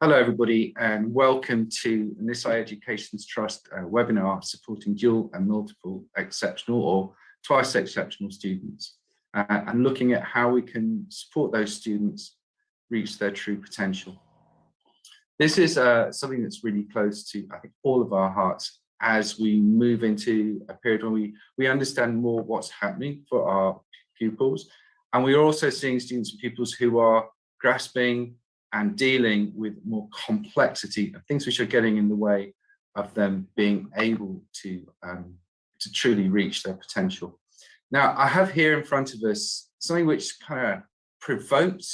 Hello everybody and welcome to Nisai Education's Trust webinar supporting dual and multiple exceptional or twice exceptional students and looking at how we can support those students reach their true potential. This is something that's really close to, I think, all of our hearts as we move into a period when we understand more what's happening for our pupils, and we're also seeing students and pupils who are grasping and dealing with more complexity and things which are getting in the way of them being able to truly reach their potential. Now, I have here in front of us something which kind of provoked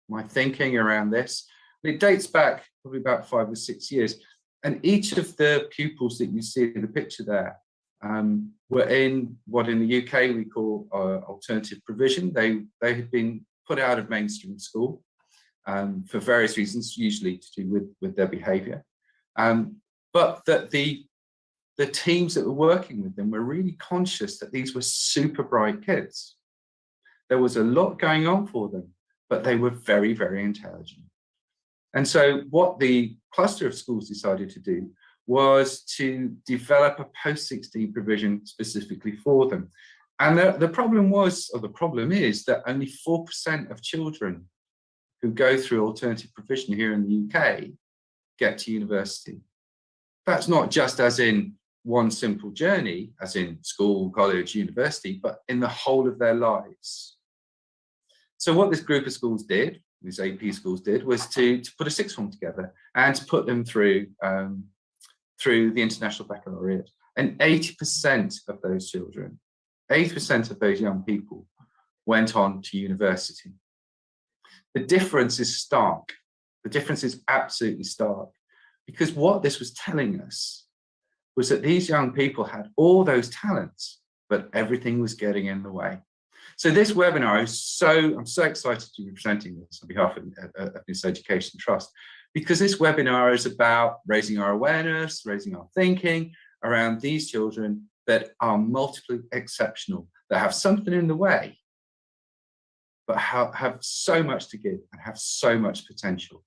my thinking around this. It dates back probably about 5 or 6 years, and each of the pupils that you see in the picture there were in what in the UK we call alternative provision. They had been put out of mainstream school for various reasons, usually to do with their behaviour, but that the teams that were working with them were really conscious that these were super bright kids. There was a lot going on for them, but they were very, very intelligent. And so what the cluster of schools decided to do was to develop a post-16 provision specifically for them. And the problem was, or the problem is, that only 4% of children who go through alternative provision here in the UK get to university. That's not just as in one simple journey, as in school, college, university, but in the whole of their lives. So what this group of schools did, these AP schools did, was to put a sixth form together and to put them through the International Baccalaureate. And 80% of those children, 80% of those young people went on to university. The difference is stark. The difference is absolutely stark, because what this was telling us was that these young people had all those talents, but everything was getting in the way. So this webinar I'm so excited to be presenting this on behalf of Nisai Education Trust, because this webinar is about raising our awareness, raising our thinking around these children that are multiply exceptional, that have something in the way, but have so much to give and have so much potential.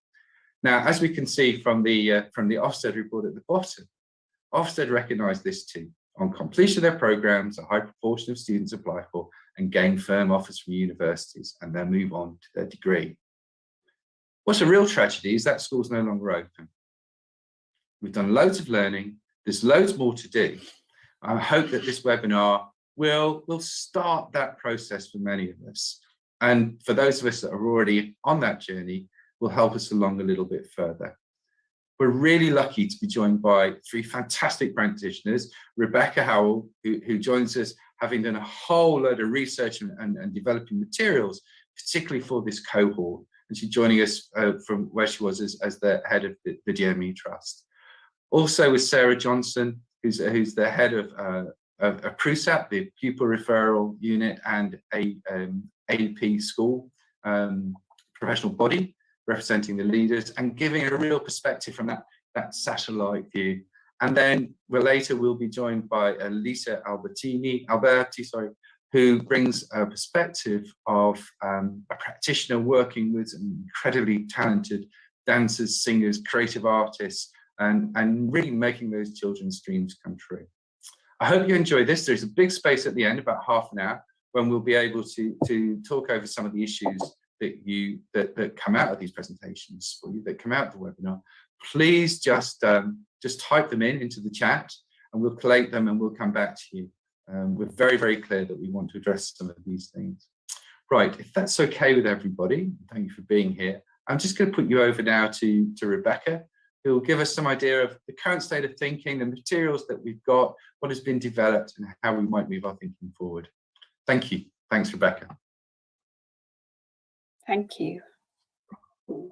Now, as we can see from the Ofsted report at the bottom, Ofsted recognised this too. On completion of their programmes, a high proportion of students apply for and gain firm offers from universities and then move on to their degree. What's a real tragedy is that school's no longer open. We've done loads of learning, there's loads more to do. I hope that this webinar will start that process for many of us. And for those of us that are already on that journey, will help us along a little bit further. We're really lucky to be joined by 3 fantastic practitioners, Rebecca Howell, who joins us having done a whole load of research and developing materials, particularly for this cohort. And she's joining us from where she was as the head of the DME Trust. Also with Sarah Johnson, who's the head of PRUSAP, the Pupil Referral Unit, and a AP school professional body representing the leaders and giving a real perspective from that satellite view. And then we'll be joined by Lisa Alberti, who brings a perspective of a practitioner working with incredibly talented dancers, singers, creative artists, and really making those children's dreams come true. I hope you enjoy this. There's a big space at the end, about half an hour, when we'll be able to talk over some of the issues that come out of these presentations for you, that come out of the webinar. Please just type them into the chat and we'll collate them and we'll come back to you. We're very, very clear that we want to address some of these things. Right, if that's okay with everybody, thank you for being here. I'm just going to put you over now to Rebecca, who will give us some idea of the current state of thinking, the materials that we've got, what has been developed, and how we might move our thinking forward. Thank you. Thanks, Rebecca. Thank you. So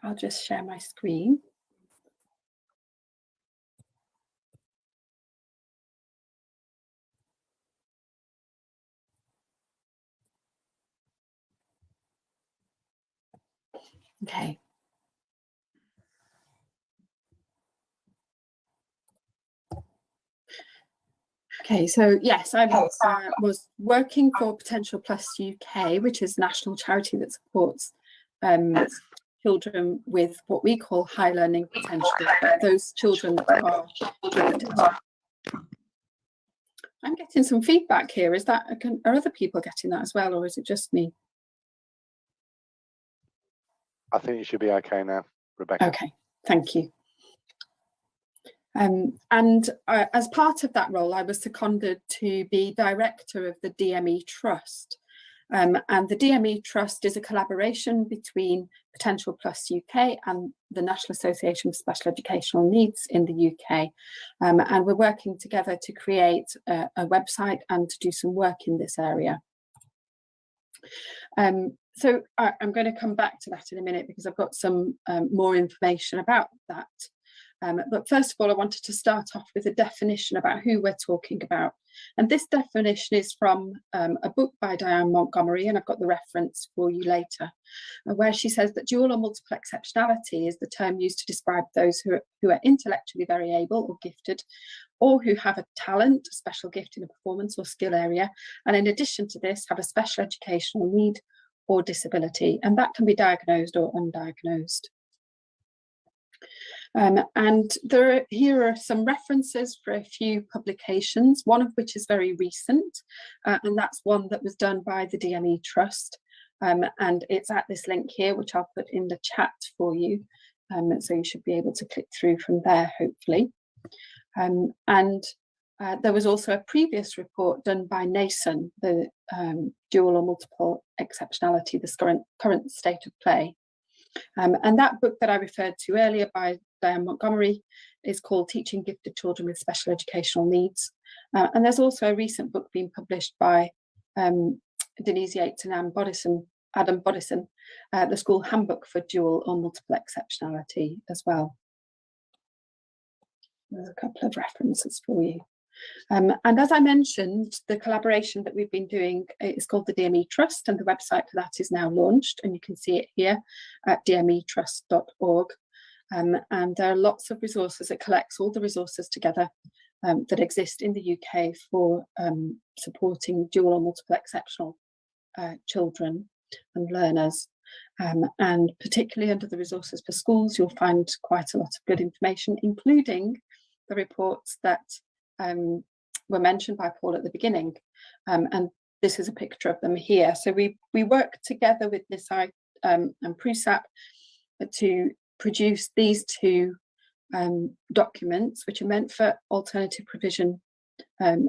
I'll just share my screen. Okay. Okay, so yes, I was working for Potential Plus UK, which is a national charity that supports children with what we call high learning potential, those children that are gifted. I'm getting some feedback here. Is that, are other people getting that as well, or is it just me? I think you should be okay now, Rebecca. Okay, thank you. As part of that role, I was seconded to be director of the DME Trust. And the DME Trust is a collaboration between Potential Plus UK and the National Association for Special Educational Needs in the UK. And we're working together to create a website and to do some work in this area. So I'm going to come back to that in a minute because I've got some more information about that. But first of all, I wanted to start off with a definition about who we're talking about. And this definition is from a book by Diane Montgomery, and I've got the reference for you later, where she says that dual or multiple exceptionality is the term used to describe those who are intellectually very able or gifted, or who have a talent, a special gift in a performance or skill area, and in addition to this, have a special educational need or disability, and that can be diagnosed or undiagnosed. And here are some references for a few publications, one of which is very recent, and that's one that was done by the DME Trust, and it's at this link here, which I'll put in the chat for you, so you should be able to click through from there, hopefully. There was also a previous report done by Nisai, the dual or multiple exceptionality, the current state of play. And that book that I referred to earlier by Diane Montgomery is called Teaching Gifted Children with Special Educational Needs. And there's also a recent book being published by Denise Yates and Adam Bodison, the School Handbook for Dual or Multiple Exceptionality as well. There's a couple of references for you. And as I mentioned, the collaboration that we've been doing is called the DME Trust, and the website for that is now launched, and you can see it here at dmetrust.org. And there are lots of resources. It collects all the resources together that exist in the UK for supporting dual or multiple exceptional children and learners. And particularly under the resources for schools, you'll find quite a lot of good information, including the reports that were mentioned by Paul at the beginning, and this is a picture of them here. So we work together with Nisai and PRUSAP to produce these two documents, which are meant for alternative provision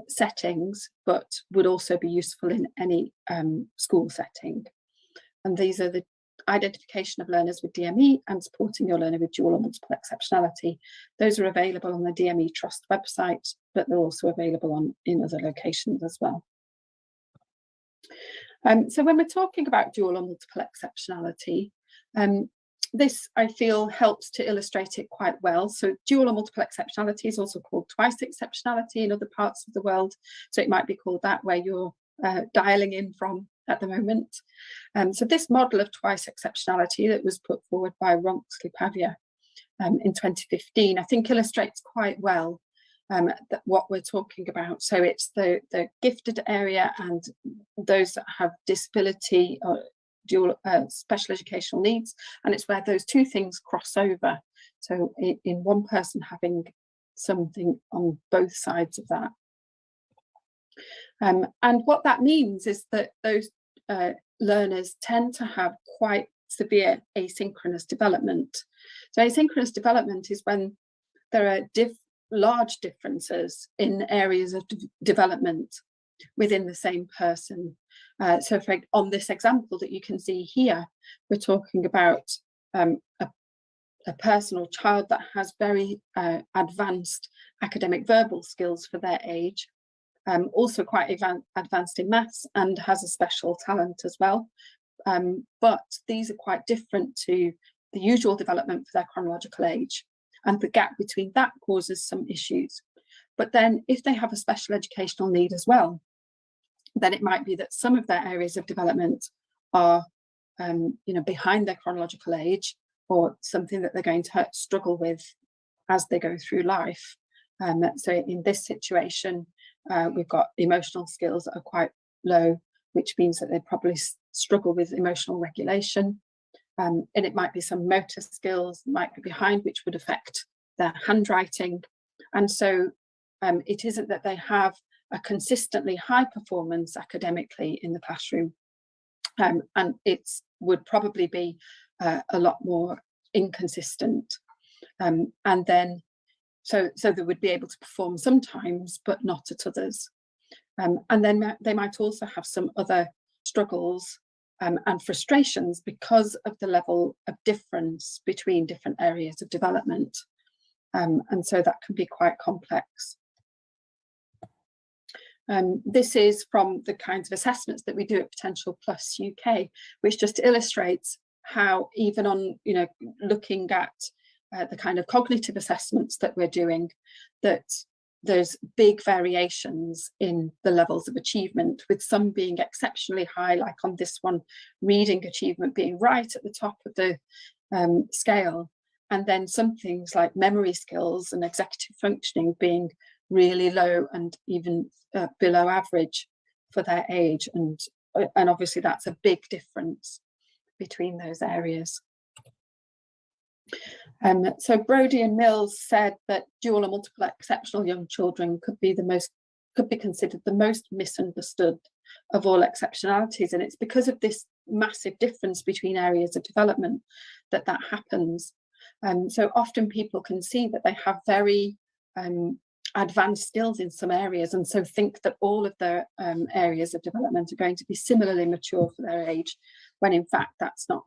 settings, but would also be useful in any school setting. And these are the identification of learners with DME and supporting your learner with dual or multiple exceptionality. Those are available on the DME Trust website, but they're also available in other locations as well. So when we're talking about dual or multiple exceptionality, this I feel helps to illustrate it quite well. So dual or multiple exceptionality is also called twice exceptionality in other parts of the world. So it might be called that where you're dialing in from at the moment. So this model of twice exceptionality that was put forward by Ronks-Lipavia in 2015, I think illustrates quite well that what we're talking about. So it's the gifted area and those that have disability or dual special educational needs, and it's where those two things cross over. So in one person having something on both sides of that. And what that means is that those learners tend to have quite severe asynchronous development. So asynchronous development is when there are large differences in areas of development within the same person. So on this example that you can see here, we're talking about a person or child that has very advanced academic verbal skills for their age, also quite advanced in maths and has a special talent as well. But these are quite different to the usual development for their chronological age. And the gap between that causes some issues. But then if they have a special educational need as well, then it might be that some of their areas of development are behind their chronological age, or something that they're going to struggle with as they go through life. So in this situation, we've got emotional skills that are quite low, which means that they probably struggle with emotional regulation. and it might be some motor skills might be behind, which would affect their handwriting. And so it isn't that they have a consistently high performance academically in the classroom, and it would probably be a lot more inconsistent. And then so they would be able to perform sometimes, but not at others. And then they might also have some other struggles and frustrations because of the level of difference between different areas of development. And so that can be quite complex. This is from the kinds of assessments that we do at Potential Plus UK, which just illustrates how even on, looking at the kind of cognitive assessments that we're doing, that there's big variations in the levels of achievement, with some being exceptionally high, like on this one, reading achievement being right at the top of the scale, and then some things like memory skills and executive functioning being really low and even below average for their age. And obviously that's a big difference between those areas. So Brodie and Mills said that dual and multiple exceptional young children could be considered the most misunderstood of all exceptionalities, and it's because of this massive difference between areas of development that happens. So often people can see that they have very advanced skills in some areas, and so think that all of their areas of development are going to be similarly mature for their age, when in fact that's not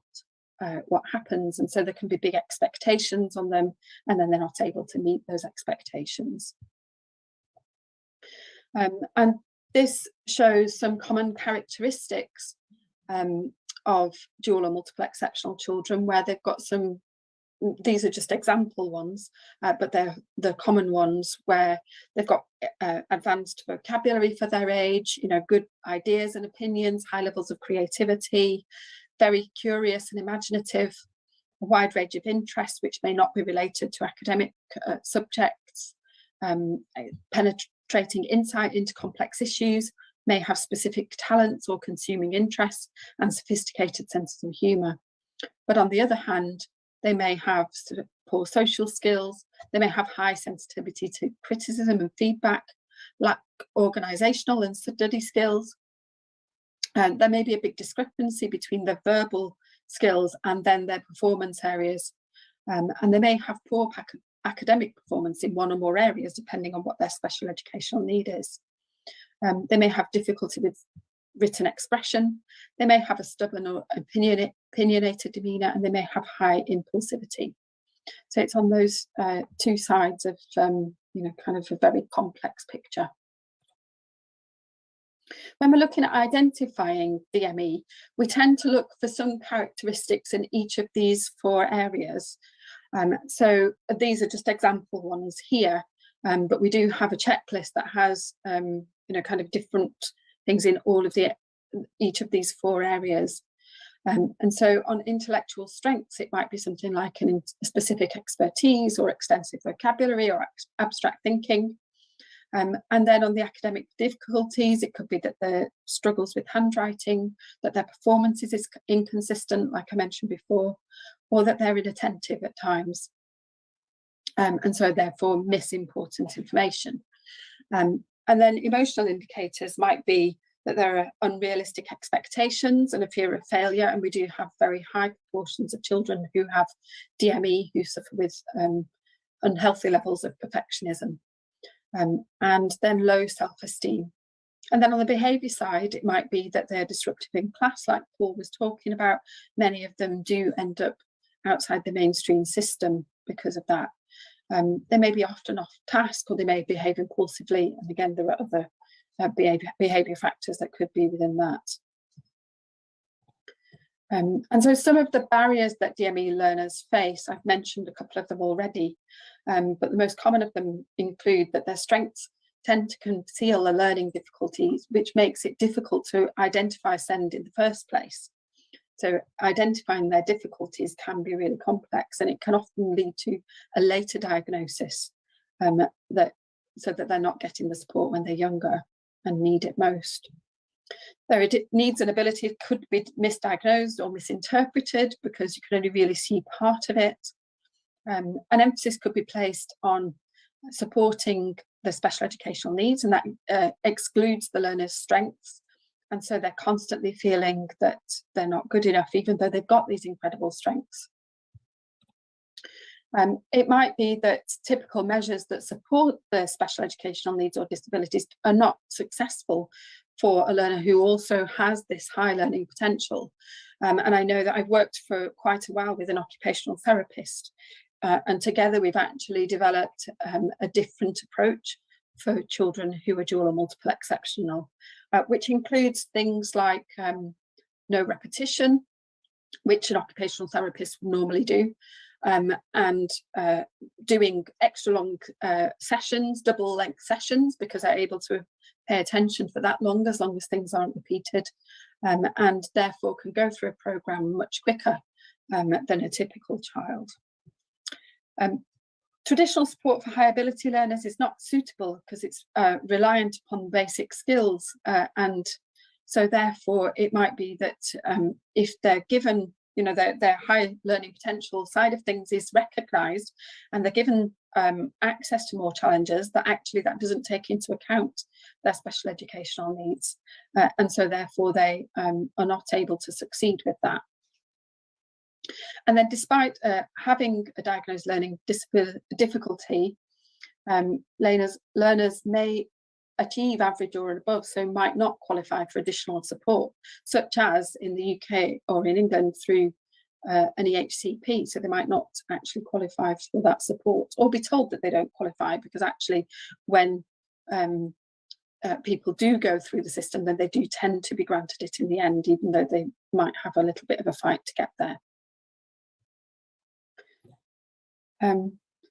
what happens. And so there can be big expectations on them, and then they're not able to meet those expectations. And this shows some common characteristics of dual or multiple exceptional children, where they've got some, these are just example ones, but they're the common ones where they've got advanced vocabulary for their age, good ideas and opinions, high levels of creativity, very curious and imaginative, a wide range of interests which may not be related to academic subjects, penetrating insight into complex issues, may have specific talents or consuming interests, and sophisticated senses of humour. But on the other hand, they may have sort of poor social skills, they may have high sensitivity to criticism and feedback, lack organisational and study skills. And there may be a big discrepancy between their verbal skills and then their performance areas. And they may have poor academic performance in one or more areas, depending on what their special educational need is. They may have difficulty with written expression, they may have a stubborn or opinionated demeanour, and they may have high impulsivity. So it's on those two sides of, kind of a very complex picture. When we're looking at identifying DME, we tend to look for some characteristics in each of these 4 areas. So these are just example ones here, but we do have a checklist that has, kind of different things in all of each of these 4 areas. And so on intellectual strengths, it might be something like a specific expertise or extensive vocabulary or abstract thinking. And then on the academic difficulties, it could be that their struggles with handwriting, that their performances is inconsistent, like I mentioned before, or that they're inattentive at times. And so therefore miss important information. And then emotional indicators might be that there are unrealistic expectations and a fear of failure. And we do have very high proportions of children who have DME who suffer with unhealthy levels of perfectionism. And then low self-esteem. And then on the behaviour side, it might be that they're disruptive in class, like Paul was talking about. Many of them do end up outside the mainstream system because of that. They may be often off task, or they may behave impulsively. And again, there are other behaviour factors that could be within that. And so some of the barriers that DME learners face, I've mentioned a couple of them already, but the most common of them include that their strengths tend to conceal the learning difficulties, which makes it difficult to identify SEND in the first place. So identifying their difficulties can be really complex, and it can often lead to a later diagnosis, so that they're not getting the support when they're younger and need it most. Their needs and abilities could be misdiagnosed or misinterpreted because you can only really see part of it. An emphasis could be placed on supporting the special educational needs, and that excludes the learner's strengths. And so they're constantly feeling that they're not good enough, even though they've got these incredible strengths. It might be that typical measures that support the special educational needs or disabilities are not successful for a learner who also has this high learning potential. And I know that I've worked for quite a while with an occupational therapist, and together we've actually developed a different approach for children who are dual or multiple exceptional, which includes things like no repetition, which an occupational therapist would normally do, and doing extra long sessions, double length sessions, because they're able to pay attention for that long as things aren't repeated, and therefore can go through a programme much quicker than a typical child. Traditional support for high ability learners is not suitable because it's reliant upon basic skills, and so therefore it might be that if they're given, you know, their high learning potential side of things is recognised and they're given access to more challenges, that actually that doesn't take into account their special educational needs, and so therefore they are not able to succeed with that. And then despite having a diagnosed learning difficulty, learners may achieve average or above, so might not qualify for additional support, such as in the UK or in England through an EHCP. So they might not actually qualify for that support, or be told that they don't qualify, because actually when people do go through the system, then they do tend to be granted it in the end, even though they might have a little bit of a fight to get there.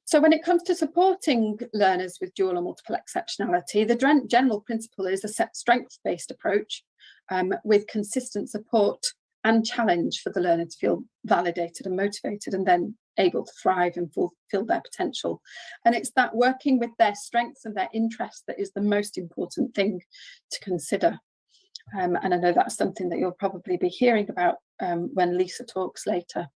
So when it comes to supporting learners with dual or multiple exceptionality, the general principle is a set strengths-based approach with consistent support and challenge for the learner to feel validated and motivated, and then able to thrive and fulfill their potential. And it's that working with their strengths and their interests that is the most important thing to consider. And I know that's something that you'll probably be hearing about when Lisa talks later.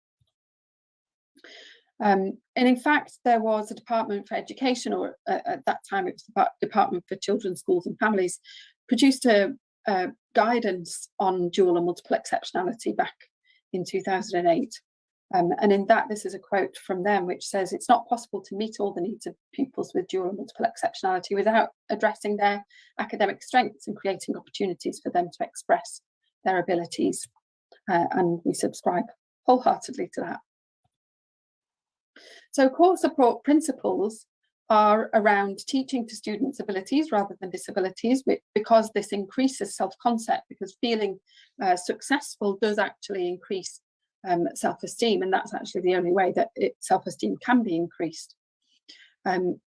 And in fact, there was a Department for Education, or at that time it was the Department for Children, Schools and Families, produced a guidance on dual and multiple exceptionality back in 2008. And in that, this is a quote from them, which says, "It's not possible to meet all the needs of pupils with dual and multiple exceptionality without addressing their academic strengths and creating opportunities for them to express their abilities." And we subscribe wholeheartedly to that. So core support principles are around teaching to students' abilities rather than disabilities, because this increases self-concept, because feeling successful does actually increase self-esteem, and that's actually the only way that self-esteem can be increased. So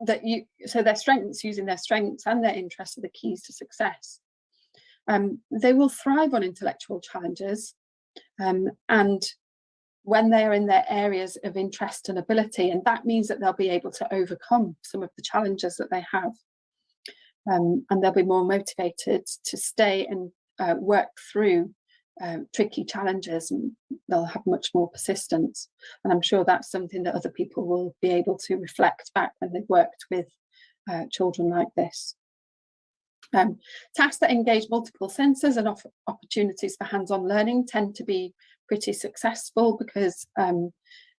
their strengths, using their strengths and their interests, are the keys to success. They will thrive on intellectual challenges, and when they are in their areas of interest and ability, and that means that they'll be able to overcome some of the challenges that they have, and they'll be more motivated to stay and work through tricky challenges, and they'll have much more persistence. And I'm sure that's something that other people will be able to reflect back when they've worked with children like this. Tasks that engage multiple senses and offer opportunities for hands-on learning tend to be pretty successful, because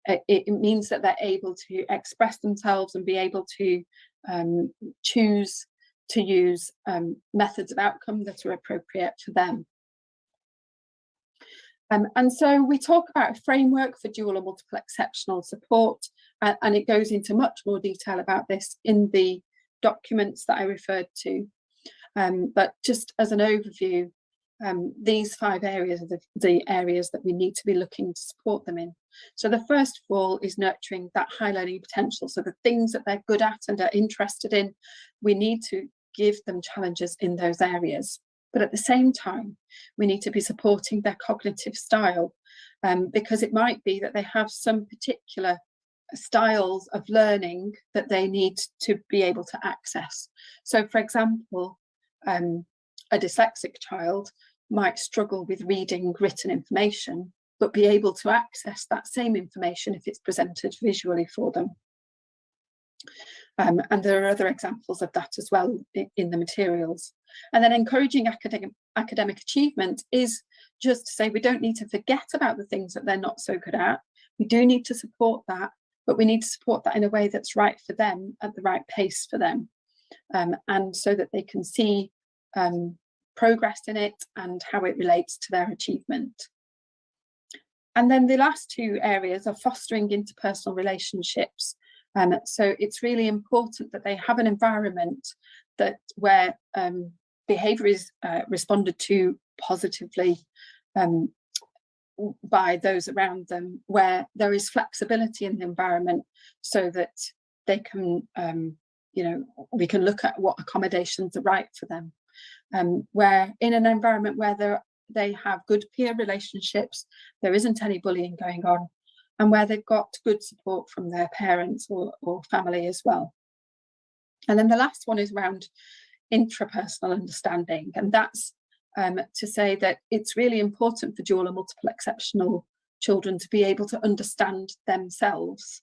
it means that they're able to express themselves and be able to choose to use methods of outcome that are appropriate for them. And so we talk about a framework for dual or multiple exceptional support, and it goes into much more detail about this in the documents that I referred to. But just as an overview, these 5 areas are the areas that we need to be looking to support them in. So the first of all is nurturing that high learning potential. So the things that they're good at and are interested in, we need to give them challenges in those areas. But at the same time, we need to be supporting their cognitive style, because it might be that they have some particular styles of learning that they need to be able to access. So for example, a dyslexic child might struggle with reading written information, but be able to access that same information if it's presented visually for them. And there are other examples of that as well in the materials. And then encouraging academic achievement is just to say we don't need to forget about the things that they're not so good at. We do need to support that, but we need to support that in a way that's right for them, at the right pace for them, and so that they can see progress in it and how it relates to their achievement. And then the last two areas are fostering interpersonal relationships. So it's really important that they have an environment where behaviour is responded to positively by those around them, where there is flexibility in the environment so that they can, we can look at what accommodations are right for them. Where in an environment where they have good peer relationships, there isn't any bullying going on, and where they've got good support from their parents or family as well. And then the last one is around intrapersonal understanding, and that's to say that it's really important for dual and multiple exceptional children to be able to understand themselves.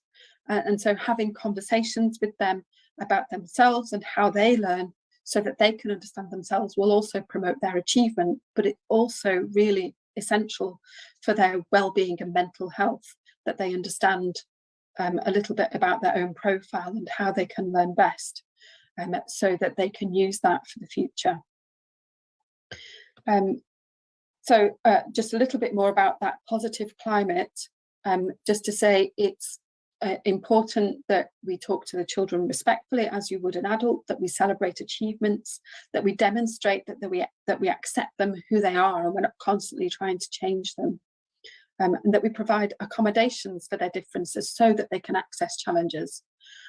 And so having conversations with them about themselves and how they learn so that they can understand themselves will also promote their achievement, but it's also really essential for their well-being and mental health that they understand a little bit about their own profile and how they can learn best, so that they can use that for the future. So just a little bit more about that positive climate, just to say it's important that we talk to the children respectfully as you would an adult, that we celebrate achievements, that we demonstrate that we accept them who they are and we're not constantly trying to change them, and that we provide accommodations for their differences so that they can access challenges,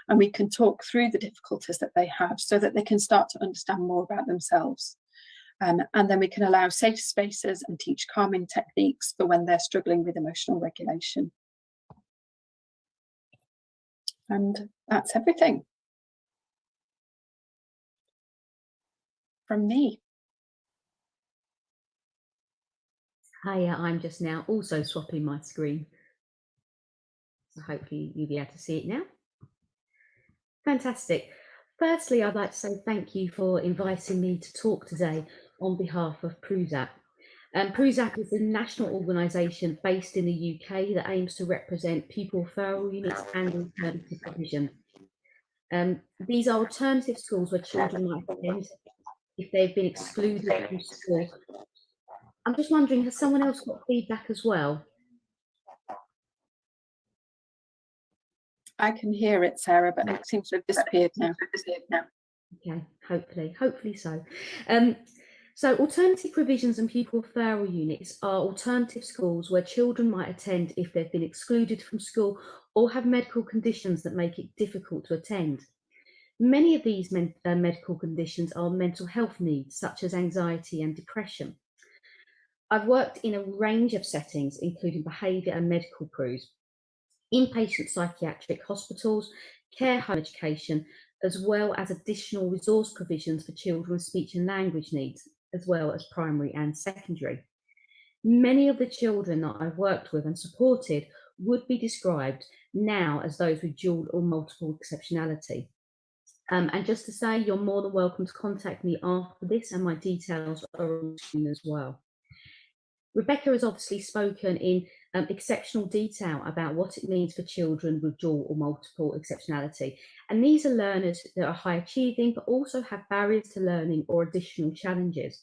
and we can talk through the difficulties that they have so that they can start to understand more about themselves. And then we can allow safe spaces and teach calming techniques for when they're struggling with emotional regulation. And that's everything from me. Hiya, I'm just now also swapping my screen. So hopefully you'll be able to see it now. Fantastic. Firstly, I'd like to say thank you for inviting me to talk today on behalf of PRUSAC. PRUSAC is a national organisation based in the UK that aims to represent pupil referral units and alternative provision. These are alternative schools where children might attend if they've been excluded from school. I'm just wondering, has someone else got feedback as well? I can hear it, Sarah, but it seems to have disappeared now. Okay, hopefully so. So alternative provisions and pupil referral units are alternative schools where children might attend if they've been excluded from school or have medical conditions that make it difficult to attend. Many of these medical conditions are mental health needs, such as anxiety and depression. I've worked in a range of settings, including behaviour and medical crews, inpatient psychiatric hospitals, care home education, as well as additional resource provisions for children with speech and language needs, as well as primary and secondary. Many of the children that I've worked with and supported would be described now as those with dual or multiple exceptionality. And just to say, you're more than welcome to contact me after this, and my details are on screen as well. Rebecca has obviously spoken in exceptional detail about what it means for children with dual or multiple exceptionality. And these are learners that are high achieving, but also have barriers to learning or additional challenges.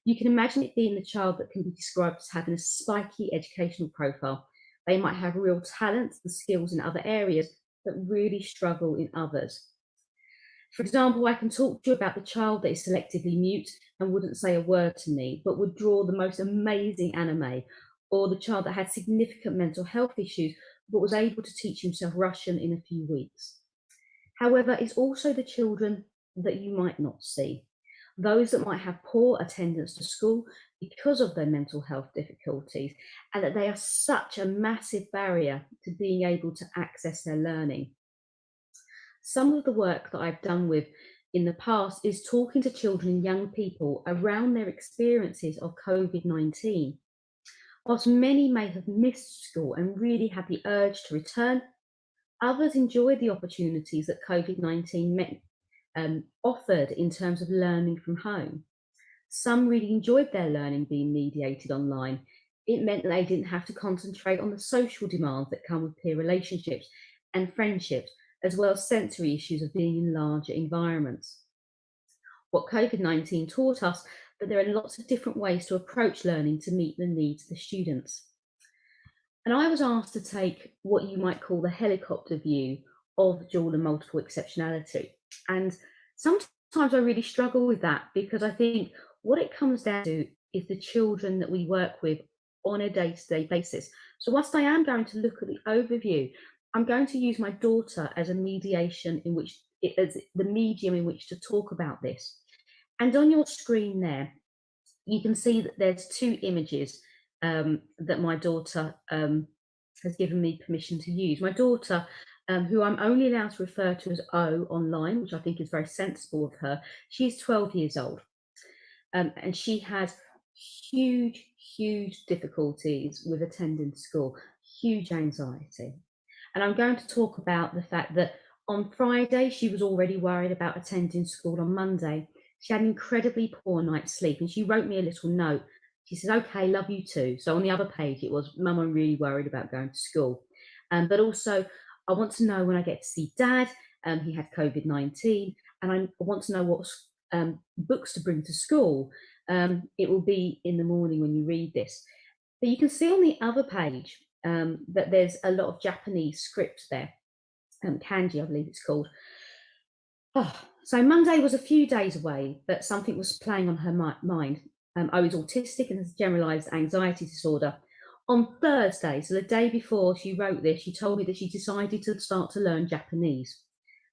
You can imagine it being the child that can be described as having a spiky educational profile. They might have real talents and skills in other areas, but really struggle in others. For example, I can talk to you about the child that is selectively mute and wouldn't say a word to me, but would draw the most amazing anime, or the child that had significant mental health issues, but was able to teach himself Russian in a few weeks. However, it's also the children that you might not see, those that might have poor attendance to school because of their mental health difficulties, and that they are such a massive barrier to being able to access their learning. Some of the work that I've done with in the past is talking to children and young people around their experiences of COVID-19. Whilst many may have missed school and really had the urge to return, others enjoyed the opportunities that COVID-19 offered in terms of learning from home. Some really enjoyed their learning being mediated online. It meant that they didn't have to concentrate on the social demands that come with peer relationships and friendships, as well as sensory issues of being in larger environments. What COVID-19 taught us that there are lots of different ways to approach learning to meet the needs of the students. And I was asked to take what you might call the helicopter view of dual and multiple exceptionality. And sometimes I really struggle with that, because I think what it comes down to is the children that we work with on a day-to-day basis. So whilst I am going to look at the overview, I'm going to use my daughter as a mediation in which, as the medium in which to talk about this. And on your screen there, you can see that there's two images that my daughter has given me permission to use. My daughter, who I'm only allowed to refer to as O online, which I think is very sensible of her, she's 12 years old. And she has huge difficulties with attending school, huge anxiety. And I'm going to talk about the fact that on Friday, she was already worried about attending school. On Monday, she had an incredibly poor night's sleep, and she wrote me a little note. She said, "Okay, love you too." So on the other page, it was, "Mum, I'm really worried about going to school. But also, I want to know when I get to see Dad. He had COVID-19, and I want to know what books to bring to school. It will be in the morning when you read this." But you can see on the other page that there's a lot of Japanese script there, kanji, I believe it's called. So Monday was a few days away, but something was playing on her mind. I was autistic and has generalized anxiety disorder. On Thursday, so the day before she wrote this, she told me that she decided to start to learn Japanese.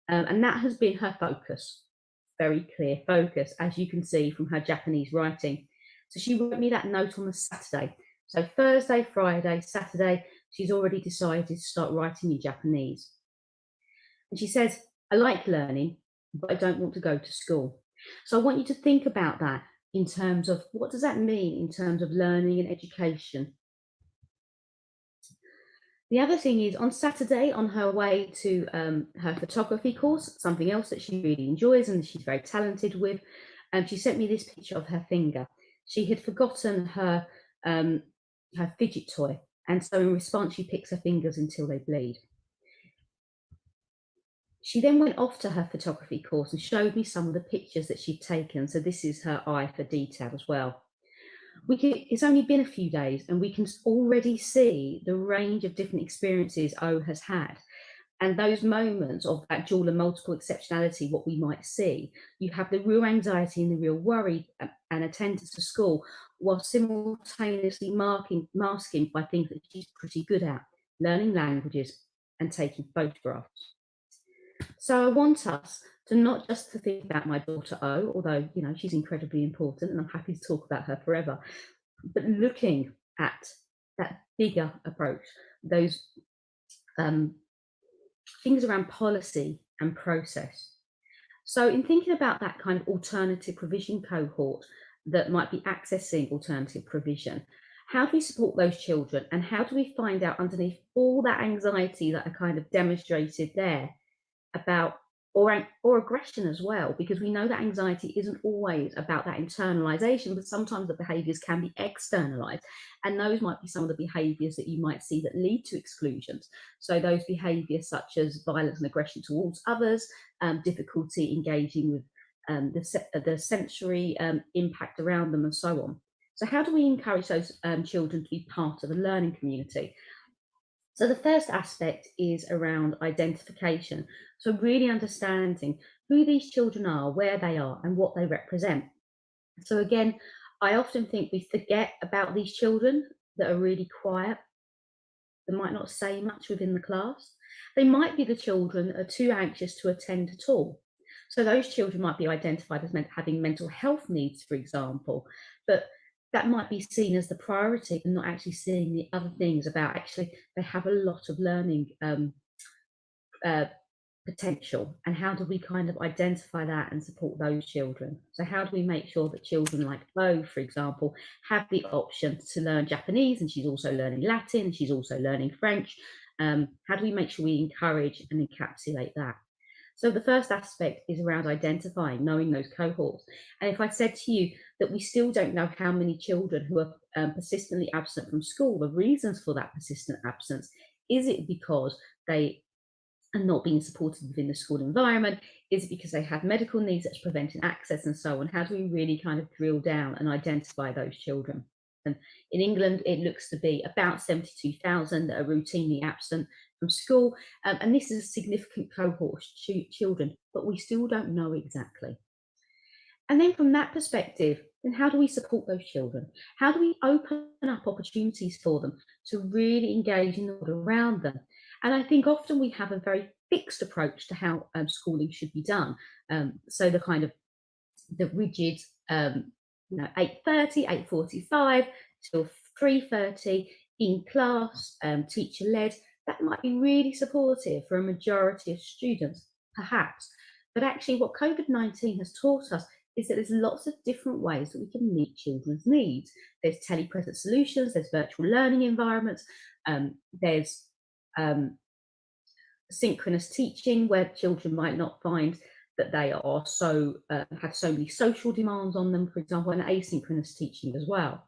And that has been her focus, very clear focus, as you can see from her Japanese writing. So she wrote me that note on the Saturday. So Thursday, Friday, Saturday, she's already decided to start writing in Japanese. And she says, "I like learning, but I don't want to go to school." So I want you to think about that in terms of what does that mean in terms of learning and education. The other thing is, on Saturday, on her way to her photography course, something else that she really enjoys and she's very talented with, she sent me this picture of her finger. She had forgotten her fidget toy, and so in response, she picks her fingers until they bleed. She then went off to her photography course and showed me some of the pictures that she'd taken. So this is her eye for detail as well. It's only been a few days, and we can already see the range of different experiences O has had. And those moments of that dual and multiple exceptionality, what we might see, you have the real anxiety and the real worry and attendance to school, while simultaneously masking by things that she's pretty good at, learning languages and taking photographs. So I want us to not just to think about my daughter O, although she's incredibly important and I'm happy to talk about her forever, but looking at that bigger approach, those things around policy and process. So in thinking about that kind of alternative provision cohort that might be accessing alternative provision, how do we support those children, and how do we find out underneath all that anxiety that I kind of demonstrated there about, or aggression as well, because we know that anxiety isn't always about that internalization, but sometimes the behaviors can be externalized, and those might be some of the behaviors that you might see that lead to exclusions. So those behaviors such as violence and aggression towards others, difficulty engaging with the sensory impact around them, and so on. So how do we encourage those children to be part of the learning community? So the first aspect is around identification. So really understanding who these children are, where they are, and what they represent. So again, I often think we forget about these children that are really quiet, that might not say much within the class. They might be the children that are too anxious to attend at all. So those children might be identified as having mental health needs, for example, but that might be seen as the priority and not actually seeing the other things about actually they have a lot of learning potential, and how do we kind of identify that and support those children? So how do we make sure that children like Bo, for example, have the option to learn Japanese, and she's also learning Latin, and she's also learning French? How do we make sure we encourage and encapsulate that? So the first aspect is around identifying, knowing those cohorts. And if I said to you that we still don't know how many children who are persistently absent from school, the reasons for that persistent absence, is it because they are not being supported within the school environment? Is it because they have medical needs that's preventing access, and so on? How do we really kind of drill down and identify those children? And in England, it looks to be about 72,000 that are routinely absent from school. And this is a significant cohort of children, but we still don't know exactly. And then from that perspective, then how do we support those children? How do we open up opportunities for them to really engage in the world around them? And I think often we have a very fixed approach to how schooling should be done. So the kind of the rigid, 8:30, 8:45 till 3:30 in class, teacher-led, that might be really supportive for a majority of students, perhaps. But actually what COVID-19 has taught us is that there's lots of different ways that we can meet children's needs. There's telepresent solutions, there's virtual learning environments, there's synchronous teaching, where children might not find that they are so have so many social demands on them, for example, and asynchronous teaching as well.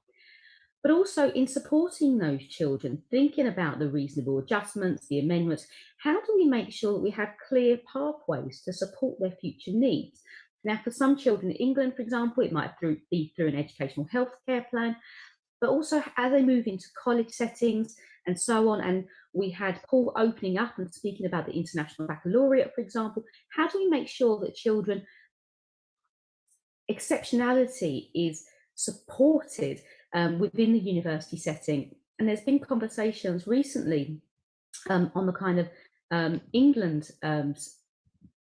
But also in supporting those children, thinking about the reasonable adjustments, the amendments, how do we make sure that we have clear pathways to support their future needs? Now, for some children in England, for example, it might be through an educational healthcare plan, but also as they move into college settings and so on. And we had Paul opening up and speaking about the International Baccalaureate, for example. How do we make sure that children, exceptionality is supported within the university setting? And there's been conversations recently on the kind of England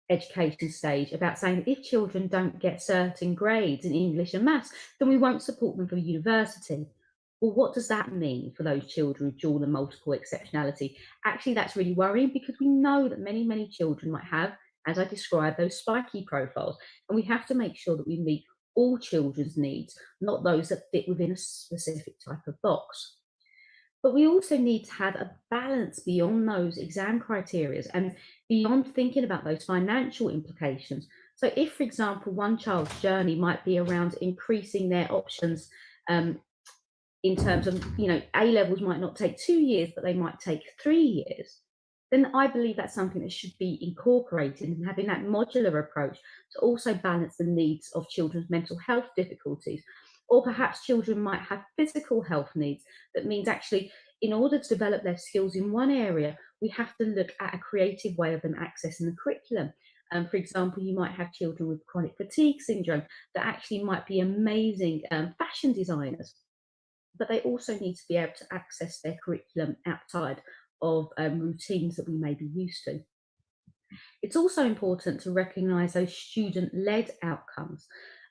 education stage about saying that if children don't get certain grades in English and maths, then we won't support them for university. Well, what does that mean for those children with dual and multiple exceptionality? Actually, that's really worrying, because we know that many, many children might have, as I described, those spiky profiles. And we have to make sure that we meet all children's needs, not those that fit within a specific type of box. But we also need to have a balance beyond those exam criteria and beyond thinking about those financial implications. So if, for example, one child's journey might be around increasing their options in terms of, A levels might not take 2 years, but they might take 3 years, then I believe that's something that should be incorporated, and having that modular approach to also balance the needs of children's mental health difficulties. Or perhaps children might have physical health needs. That means actually, in order to develop their skills in one area, we have to look at a creative way of them accessing the curriculum. For example, you might have children with chronic fatigue syndrome that actually might be amazing fashion designers, but they also need to be able to access their curriculum outside of routines that we may be used to. It's also important to recognise those student-led outcomes.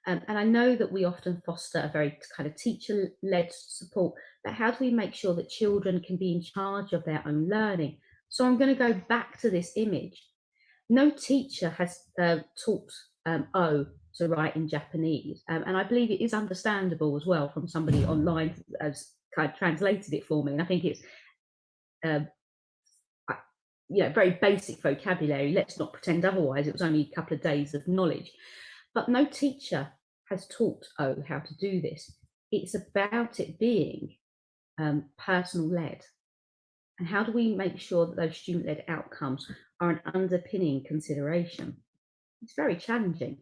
And I know that we often foster a very kind of teacher-led support, but how do we make sure that children can be in charge of their own learning? So I'm going to go back to this image. No teacher has taught O to write in Japanese, and I believe it is understandable as well from somebody online has kind of translated it for me. And I think it's very basic vocabulary. Let's not pretend otherwise. It was only a couple of days of knowledge. But no teacher has taught O how to do this. It's about it being personal-led. And how do we make sure that those student-led outcomes are an underpinning consideration? It's very challenging.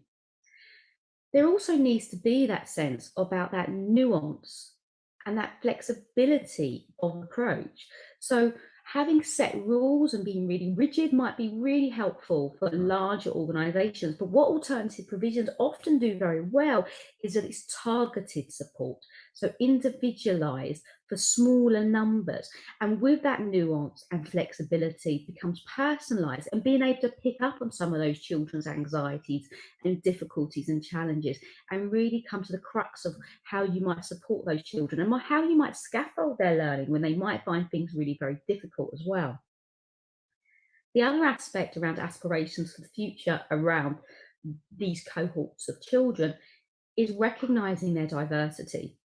There also needs to be that sense about that nuance and that flexibility of approach. So having set rules and being really rigid might be really helpful for larger organisations, but what alternative provisions often do very well is that it's targeted support, so individualised for smaller numbers, and with that nuance and flexibility becomes personalised, and being able to pick up on some of those children's anxieties and difficulties and challenges, and really come to the crux of how you might support those children and how you might scaffold their learning when they might find things really very difficult as well. The other aspect around aspirations for the future around these cohorts of children is recognising their diversity.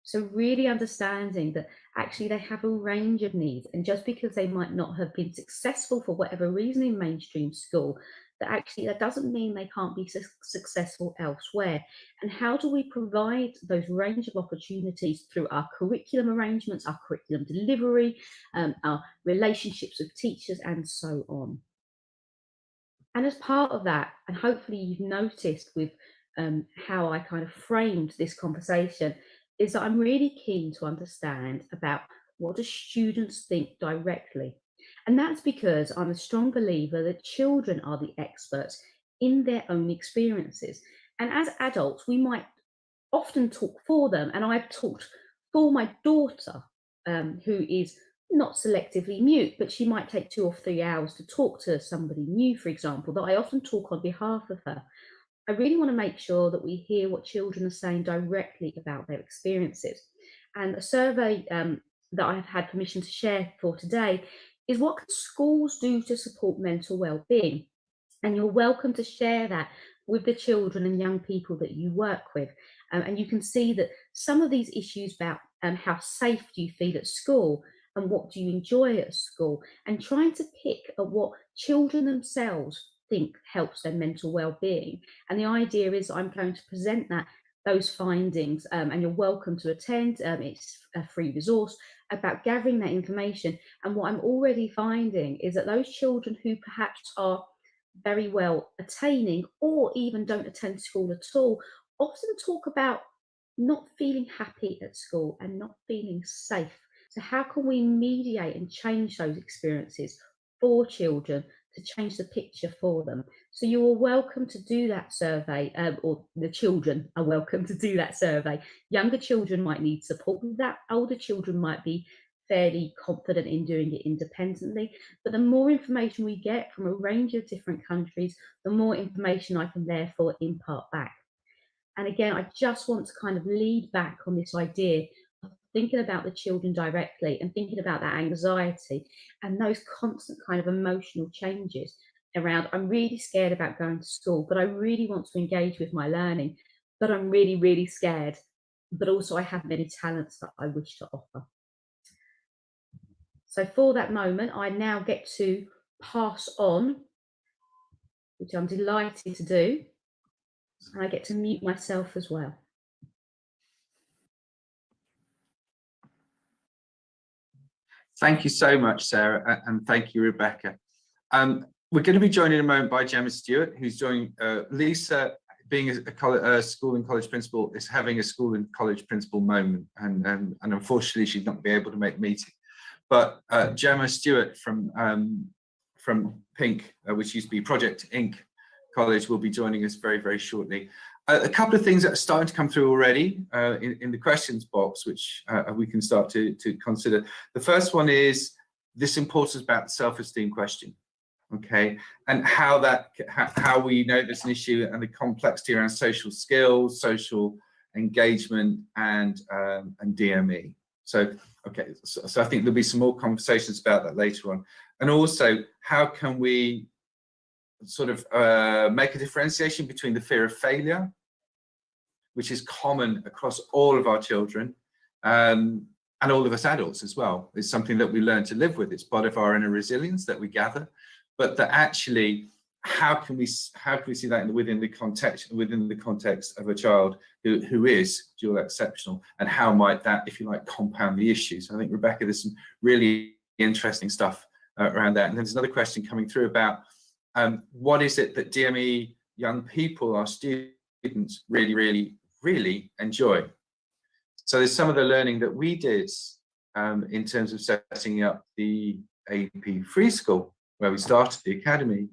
So really understanding that actually they have a range of needs, and just because they might not have been successful for whatever reason in mainstream school, that actually that doesn't mean they can't be successful elsewhere. And how do we provide those range of opportunities through our curriculum arrangements, our curriculum delivery, our relationships with teachers, and so on. And as part of that, and hopefully you've noticed with how I kind of framed this conversation, is that I'm really keen to understand about what do students think directly. And that's because I'm a strong believer that children are the experts in their own experiences. And as adults, we might often talk for them. And I've talked for my daughter, who is not selectively mute, but she might take 2 or 3 hours to talk to somebody new, for example, that I often talk on behalf of her. I really want to make sure that we hear what children are saying directly about their experiences. And a survey that I've had permission to share for today is what can schools do to support mental well-being? And you're welcome to share that with the children and young people that you work with. And you can see that some of these issues about how safe do you feel at school and what do you enjoy at school, and trying to pick at what children themselves think helps their mental well-being. And the idea is I'm going to present those findings, and you're welcome to attend. It's a free resource about gathering that information. And what I'm already finding is that those children who perhaps are very well attaining or even don't attend school at all often talk about not feeling happy at school and not feeling safe. So how can we mediate and change those experiences for children to change the picture for them? So you are welcome to do that survey, or the children are welcome to do that survey. Younger children might need support with that. Older children might be fairly confident in doing it independently. But the more information we get from a range of different countries, the more information I can therefore impart back. And again, I just want to kind of lead back on this idea of thinking about the children directly and thinking about that anxiety and those constant kind of emotional changes around, I'm really scared about going to school, but I really want to engage with my learning, but I'm really, really scared. But also I have many talents that I wish to offer. So for that moment, I now get to pass on, which I'm delighted to do. And I get to mute myself as well. Thank you so much, Sarah, and thank you, Rebecca. We're going to be joined in a moment by Gemma Stewart, who's joining Lisa, being a school and college principal, is having a school and college principal moment, and unfortunately she's not be able to make the meeting. But Gemma Stewart from Pink, which used to be Project Inc. College, will be joining us very, very shortly. A couple of things that are starting to come through already in the questions box, which we can start to consider. The first one is this importance about the self-esteem question, okay, and how we know there's an issue and the complexity around social skills, social engagement, and DME. So, okay, so I think there'll be some more conversations about that later on, and also how can we sort of make a differentiation between the fear of failure, which is common across all of our children, and all of us adults as well. It's something that we learn to live with. It's part of our inner resilience that we gather, but that actually, how can we see that within the context of a child who is dual exceptional, and how might that, if you like, compound the issues? I think, Rebecca, there's some really interesting stuff around that. And there's another question coming through about what is it that DME young people, our students, really, really enjoy? So there's some of the learning that we did in terms of setting up the AP Free School, where we started the academy,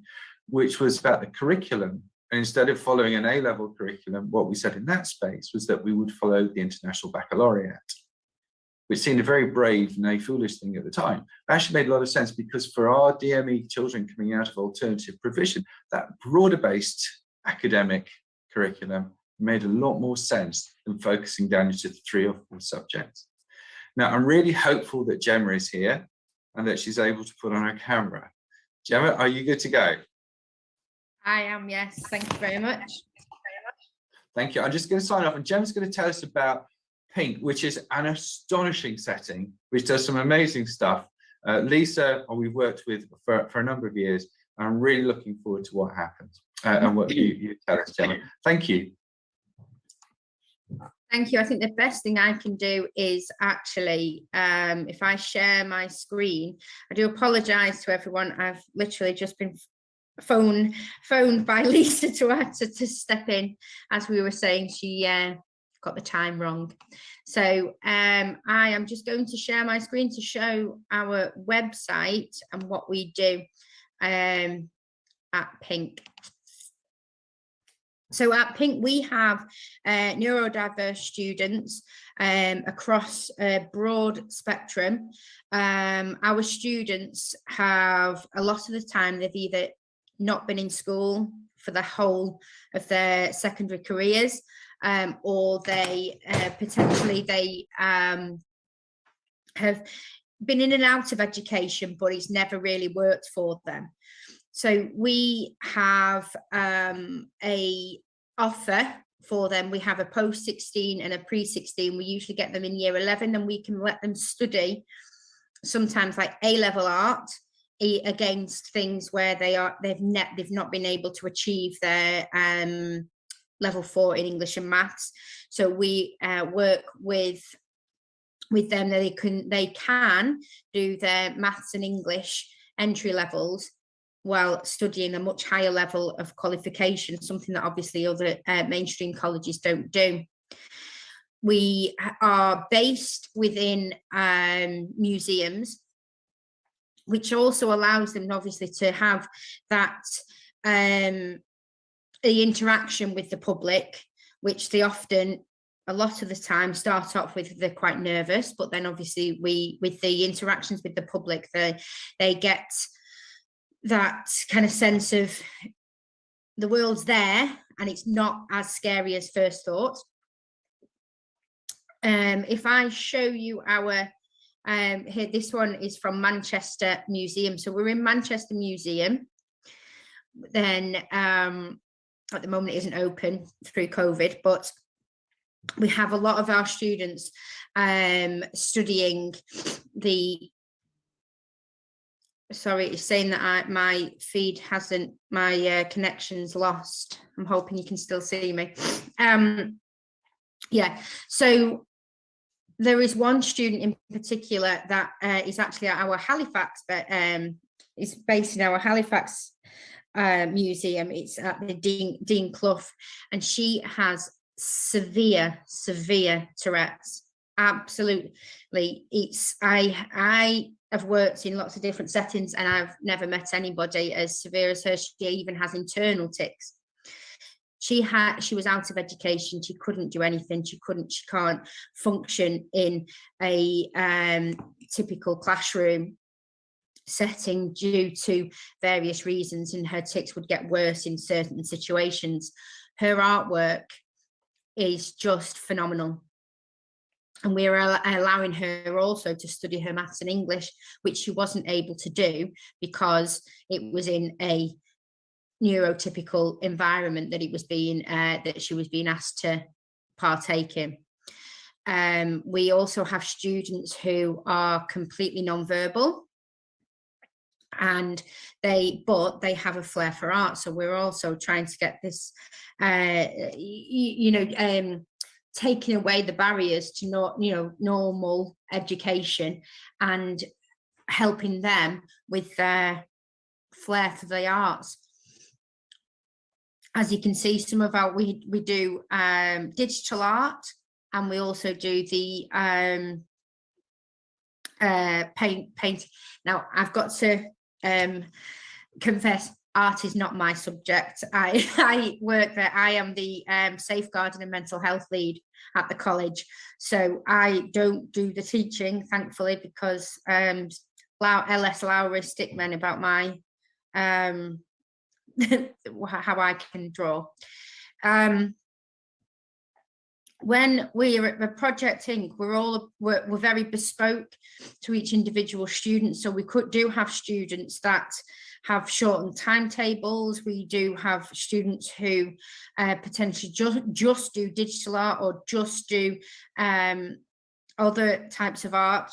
which was about the curriculum. And instead of following an A-level curriculum, what we said in that space was that we would follow the International Baccalaureate, which seemed a very brave and a foolish thing at the time. It actually made a lot of sense, because for our DME children coming out of alternative provision, that broader-based academic curriculum made a lot more sense than focusing down into 3 or 4 subjects. Now, I'm really hopeful that Gemma is here and that she's able to put on her camera. Gemma, are you good to go? I am, yes. Thank you very much. Thank you. I'm just going to sign off, and Gemma's going to tell us about Pink, which is an astonishing setting, which does some amazing stuff. Lisa, we've worked with for a number of years, and I'm really looking forward to what happens and what you tell us, Gemma. Thank you. Thank you. I think the best thing I can do is actually, if I share my screen, I do apologise to everyone. I've literally just been phoned by Lisa to step in. As we were saying, she got the time wrong. So I am just going to share my screen to show our website and what we do at Pink. So at Pink, we have neurodiverse students across a broad spectrum. Our students have, a lot of the time, they've either not been in school for the whole of their secondary careers, or they potentially have been in and out of education, but it's never really worked for them. So we have a offer for them. We have a post-16 and a pre-16. We usually get them in year 11, and we can let them study sometimes like A-level art against things where they've not been able to achieve their level 4 in English and maths. So we work with them that they can do their maths and English entry levels while studying a much higher level of qualification, something that obviously other mainstream colleges don't do. We are based within museums, which also allows them obviously to have that the interaction with the public, which they often, a lot of the time, start off with, they're quite nervous, but then obviously with the interactions with the public, they get that kind of sense of the world's there and it's not as scary as first thought. If I show you our here, this one is from Manchester Museum. So we're in Manchester Museum. Then at the moment it isn't open through COVID, but we have a lot of our students studying the, sorry, it's saying that my feed hasn't, my connection's lost. I'm hoping you can still see me. Yeah, so there is one student in particular that is actually at our Halifax, but is based in our Halifax museum. It's at the Dean Clough, and she has severe Tourette's. Absolutely, it's I have worked in lots of different settings, and I've never met anybody as severe as her. She even has internal tics. She was out of education. She couldn't do anything. She can't function in a typical classroom setting due to various reasons, and her tics would get worse in certain situations. Her artwork is just phenomenal, and we're allowing her also to study her maths and English, which she wasn't able to do because it was in a neurotypical environment that it was being that she was being asked to partake in. We also have students who are completely non-verbal, and they have a flair for art. So we're also trying to get this taking away the barriers to normal education and helping them with their flair for the arts. As you can see, some of our we do digital art, and we also do the paint. Now I've got to confess, art is not my subject. I work there. I am the safeguarding and mental health lead at the college, so I don't do the teaching, thankfully, because LS Lowry stickmen about my how I can draw. when we're at the Project Inc, we're very bespoke to each individual student. So we do have students that have shortened timetables. We do have students who potentially just do digital art or just do other types of art.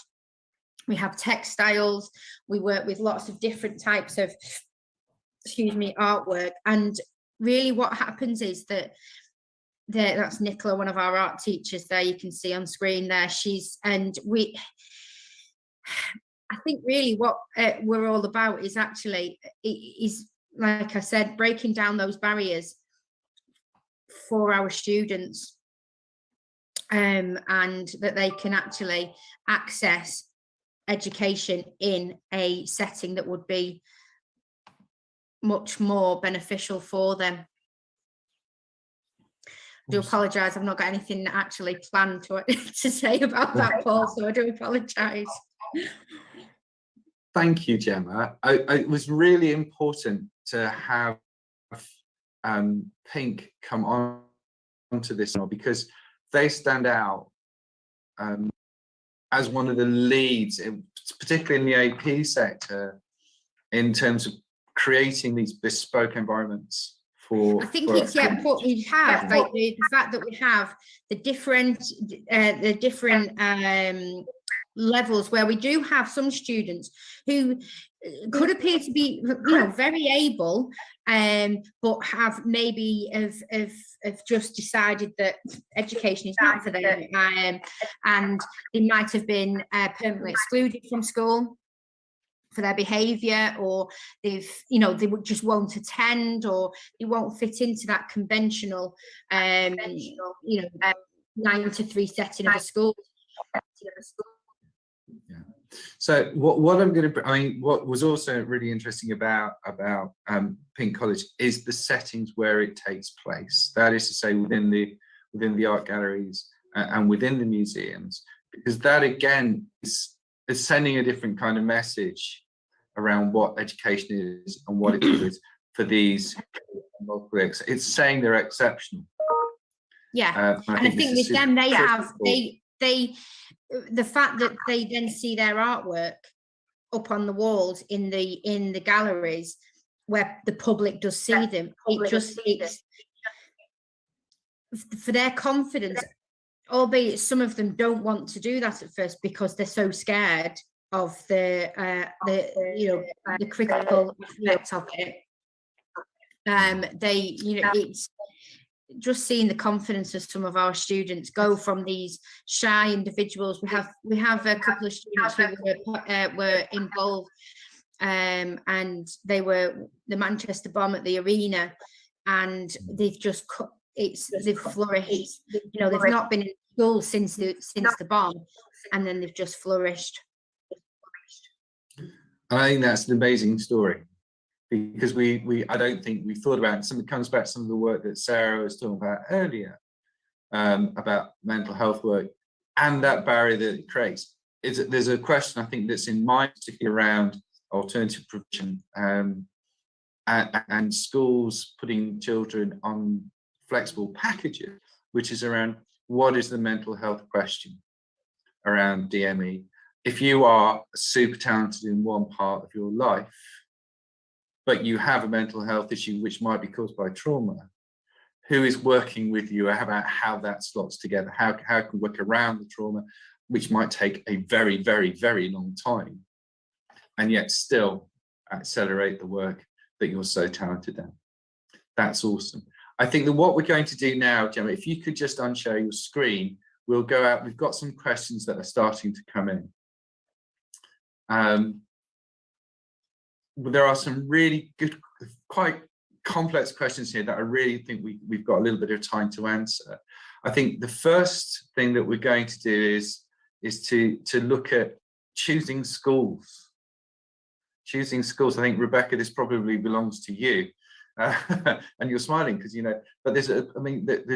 We have textiles. We work with lots of different types of, artwork. And really what happens is that that's Nicola, one of our art teachers there, you can see on screen there. I think really what we're all about is actually, is like I said, breaking down those barriers for our students, and that they can actually access education in a setting that would be much more beneficial for them. I do apologise, I've not got anything actually planned to say about that, Paul, so I do apologise. Thank you, Gemma. It was really important to have Pink come on to this because they stand out as one of the leads, particularly in the AP sector, in terms of creating these bespoke environments. I think it's what we have, like the fact that we have the different levels, where we do have some students who could appear to be, very able, but have maybe have just decided that education is not for them, and they might have been permanently excluded from school for their behaviour, or they just won't attend, or they won't fit into that conventional 9 to 3 setting of a school. Yeah. So what I'm going to, what was also really interesting about Pink College is the settings where it takes place. That is to say, within the art galleries and within the museums, because that again is sending a different kind of message around what education is and what it is for these multiple. It's saying they're exceptional. Yeah, and I think with them, they have the fact that they then see their artwork up on the walls in the galleries where the public does see them. It's for their confidence, albeit some of them don't want to do that at first because they're so scared of the critical aspect of it. It's just seeing the confidence of some of our students go from these shy individuals. We have a couple of students who were involved, and they were the Manchester bomb at the arena, and they've just they've flourished. They've not been in school since the bomb, and then they've just flourished. I think that's an amazing story, because I don't think we thought about it. Something comes back to some of the work that Sarah was talking about earlier, about mental health work and that barrier that it creates. There's a question I think that's in mind, particularly around alternative provision and schools putting children on flexible packages, which is around what is the mental health question around DME. If you are super talented in one part of your life, but you have a mental health issue which might be caused by trauma, who is working with you about how that slots together? How can we work around the trauma, which might take a very, very, very long time, and yet still accelerate the work that you're so talented at? That's awesome. I think that what we're going to do now, Gemma, if you could just unshare your screen, we'll go out. We've got some questions that are starting to come in. There are some really good, quite complex questions here that I really think we've got a little bit of time to answer. I think the first thing that we're going to do is to look at choosing schools. Choosing schools. I think, Rebecca, this probably belongs to you, and you're smiling because But there's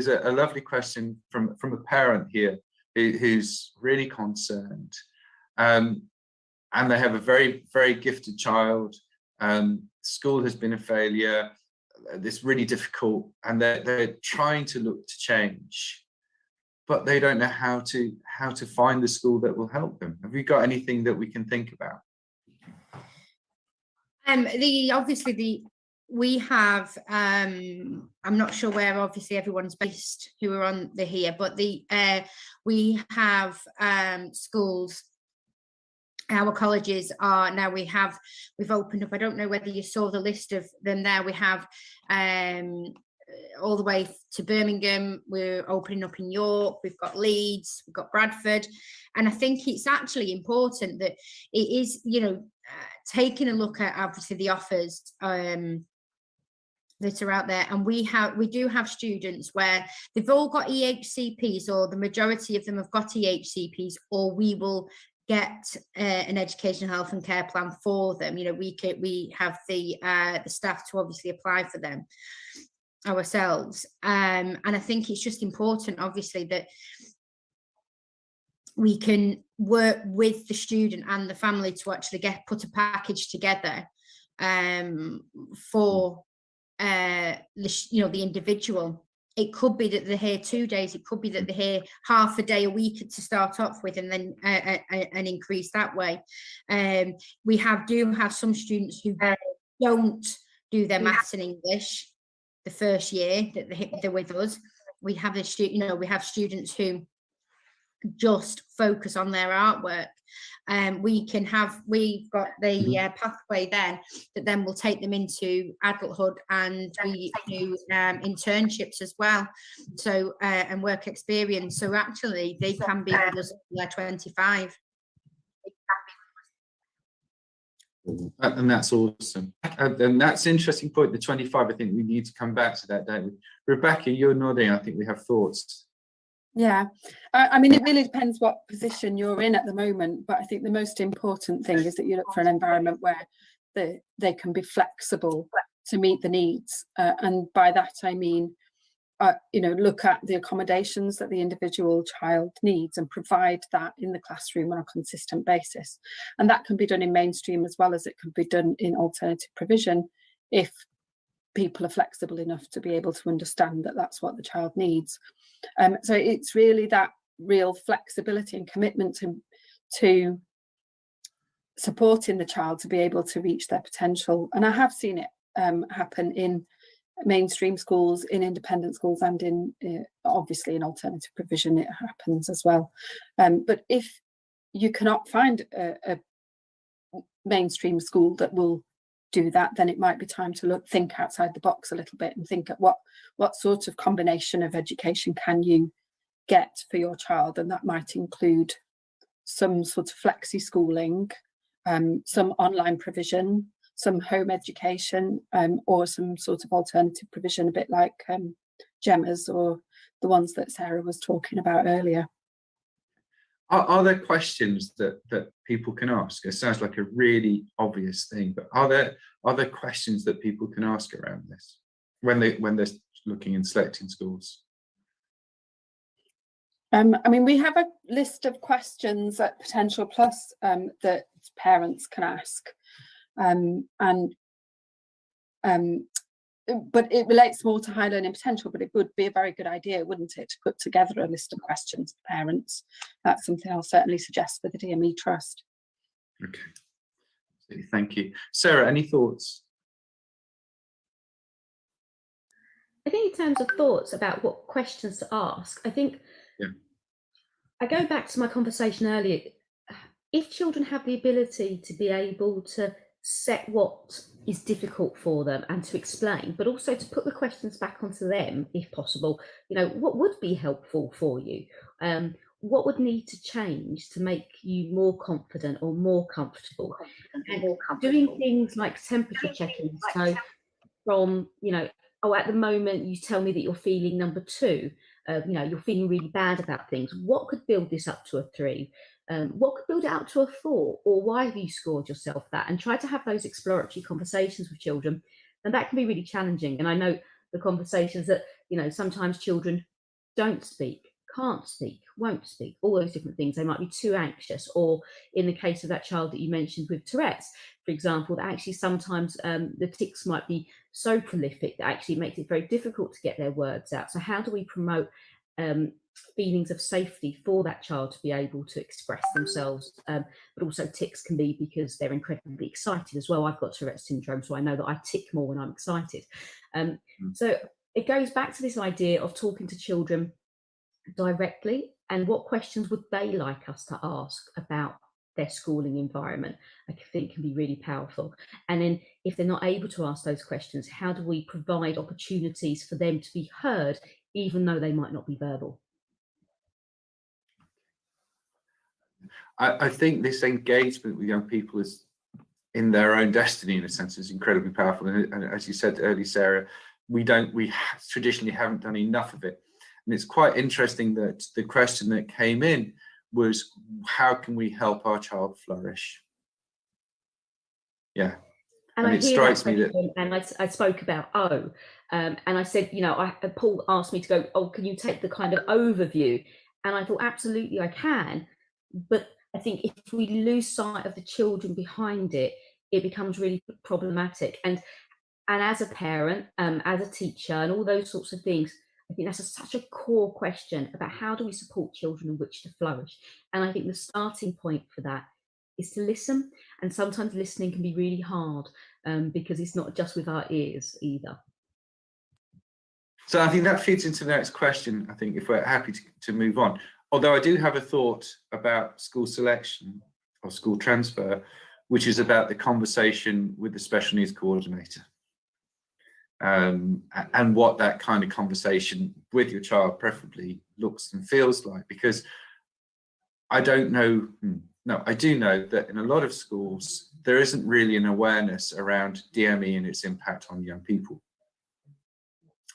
a lovely question from a parent here who's really concerned. And they have a very, very gifted child. School has been a failure. It's really difficult, and they're trying to look to change. but they don't know how to find the school that will help them. Have you got anything that we can think about? We have, I'm not sure where obviously everyone's based who are on the here, but we have schools. Our colleges are now, we've opened up, I don't know whether you saw the list of them there. We have all the way to Birmingham, we're opening up in York, we've got Leeds, we've got Bradford. And I think it's actually important that it is, taking a look at obviously the offers that are out there. And we do have students where they've all got EHCPs, or the majority of them have got EHCPs, or we will get an educational health and care plan for them. We have the staff to obviously apply for them ourselves. And I think it's just important, obviously, that we can work with the student and the family to actually put a package together for the individual. It could be that they're here 2 days, it could be that they're here half a day a week to start off with, and then and increase that way. We do have some students who don't do their maths and English the first year that they're with us. We have we have students who just focus on their artwork. We've got the pathway that will take them into adulthood, and we do internships as well, so and work experience. So actually they can be with us until they're 25. And that's awesome. And that's an interesting point, the 25. I think we need to come back to that, don't we? Rebecca, you're nodding. I think we have thoughts. Yeah, I mean, it really depends what position you're in at the moment, but I think the most important thing is that you look for an environment where they can be flexible to meet the needs. And by that, I mean, look at the accommodations that the individual child needs and provide that in the classroom on a consistent basis. And that can be done in mainstream as well as it can be done in alternative provision, if people are flexible enough to be able to understand that that's what the child needs. So it's really that real flexibility and commitment to supporting the child to be able to reach their potential. And I have seen it happen in mainstream schools, in independent schools, and in obviously in alternative provision it happens as well. But if you cannot find a mainstream school that will do that, then it might be time to think outside the box a little bit and think at what sort of combination of education can you get for your child. And that might include some sort of flexi schooling, some online provision, some home education, or some sort of alternative provision, a bit like Gemma's or the ones that Sarah was talking about earlier. Are there questions that people can ask? It sounds like a really obvious thing, but are there questions that people can ask around this when they're looking and selecting schools? I mean, we have a list of questions at Potential Plus that parents can ask, but it relates more to high learning potential, but it would be a very good idea, wouldn't it, to put together a list of questions for parents. That's something I'll certainly suggest for the DME Trust. Okay, thank you. Sarah, any thoughts? I think in terms of thoughts about what questions to ask, I think I go back to my conversation earlier. If children have the ability to be able to set what is difficult for them and to explain, but also to put the questions back onto them, if possible, what would be helpful for you? What would need to change to make you more confident or more comfortable? And doing things like temperature checking. So from, at the moment you tell me that you're feeling number 2, you're feeling really bad about things. What could build this up to a 3? What could build it up to a 4? Or why have you scored yourself that? And try to have those exploratory conversations with children. And that can be really challenging. And I know the conversations that, sometimes children don't speak, can't speak, won't speak, all those different things. They might be too anxious, or in the case of that child that you mentioned with Tourette's, for example, that actually sometimes the tics might be so prolific that actually makes it very difficult to get their words out. So how do we promote feelings of safety for that child to be able to express themselves. But also tics can be because they're incredibly excited as well. I've got Tourette's syndrome, so I know that I tick more when I'm excited. So it goes back to this idea of talking to children directly, and what questions would they like us to ask about their schooling environment, I think can be really powerful. And then if they're not able to ask those questions, how do we provide opportunities for them to be heard, even though they might not be verbal? I think this engagement with young people is in their own destiny, in a sense, is incredibly powerful. And as you said earlier, Sarah, we traditionally haven't done enough of it. And it's quite interesting that the question that came in was, how can we help our child flourish? Yeah. And it strikes me that, and I spoke about and I said, you know, Paul asked me to go, oh, can you take the kind of overview? And I thought, absolutely, I can. But I think if we lose sight of the children behind it, it becomes really problematic. And as a parent, as a teacher, and all those sorts of things, I think that's such a core question about how do we support children in which to flourish. And I think the starting point for that is to listen. And sometimes listening can be really hard because it's not just with our ears either. So I think that feeds into the next question, I think, if we're happy to move on. Although I do have a thought about school selection or school transfer, which is about the conversation with the special needs coordinator. And what that kind of conversation with your child preferably looks and feels like, because I don't know, no, I do know that in a lot of schools, there isn't really an awareness around DME and its impact on young people.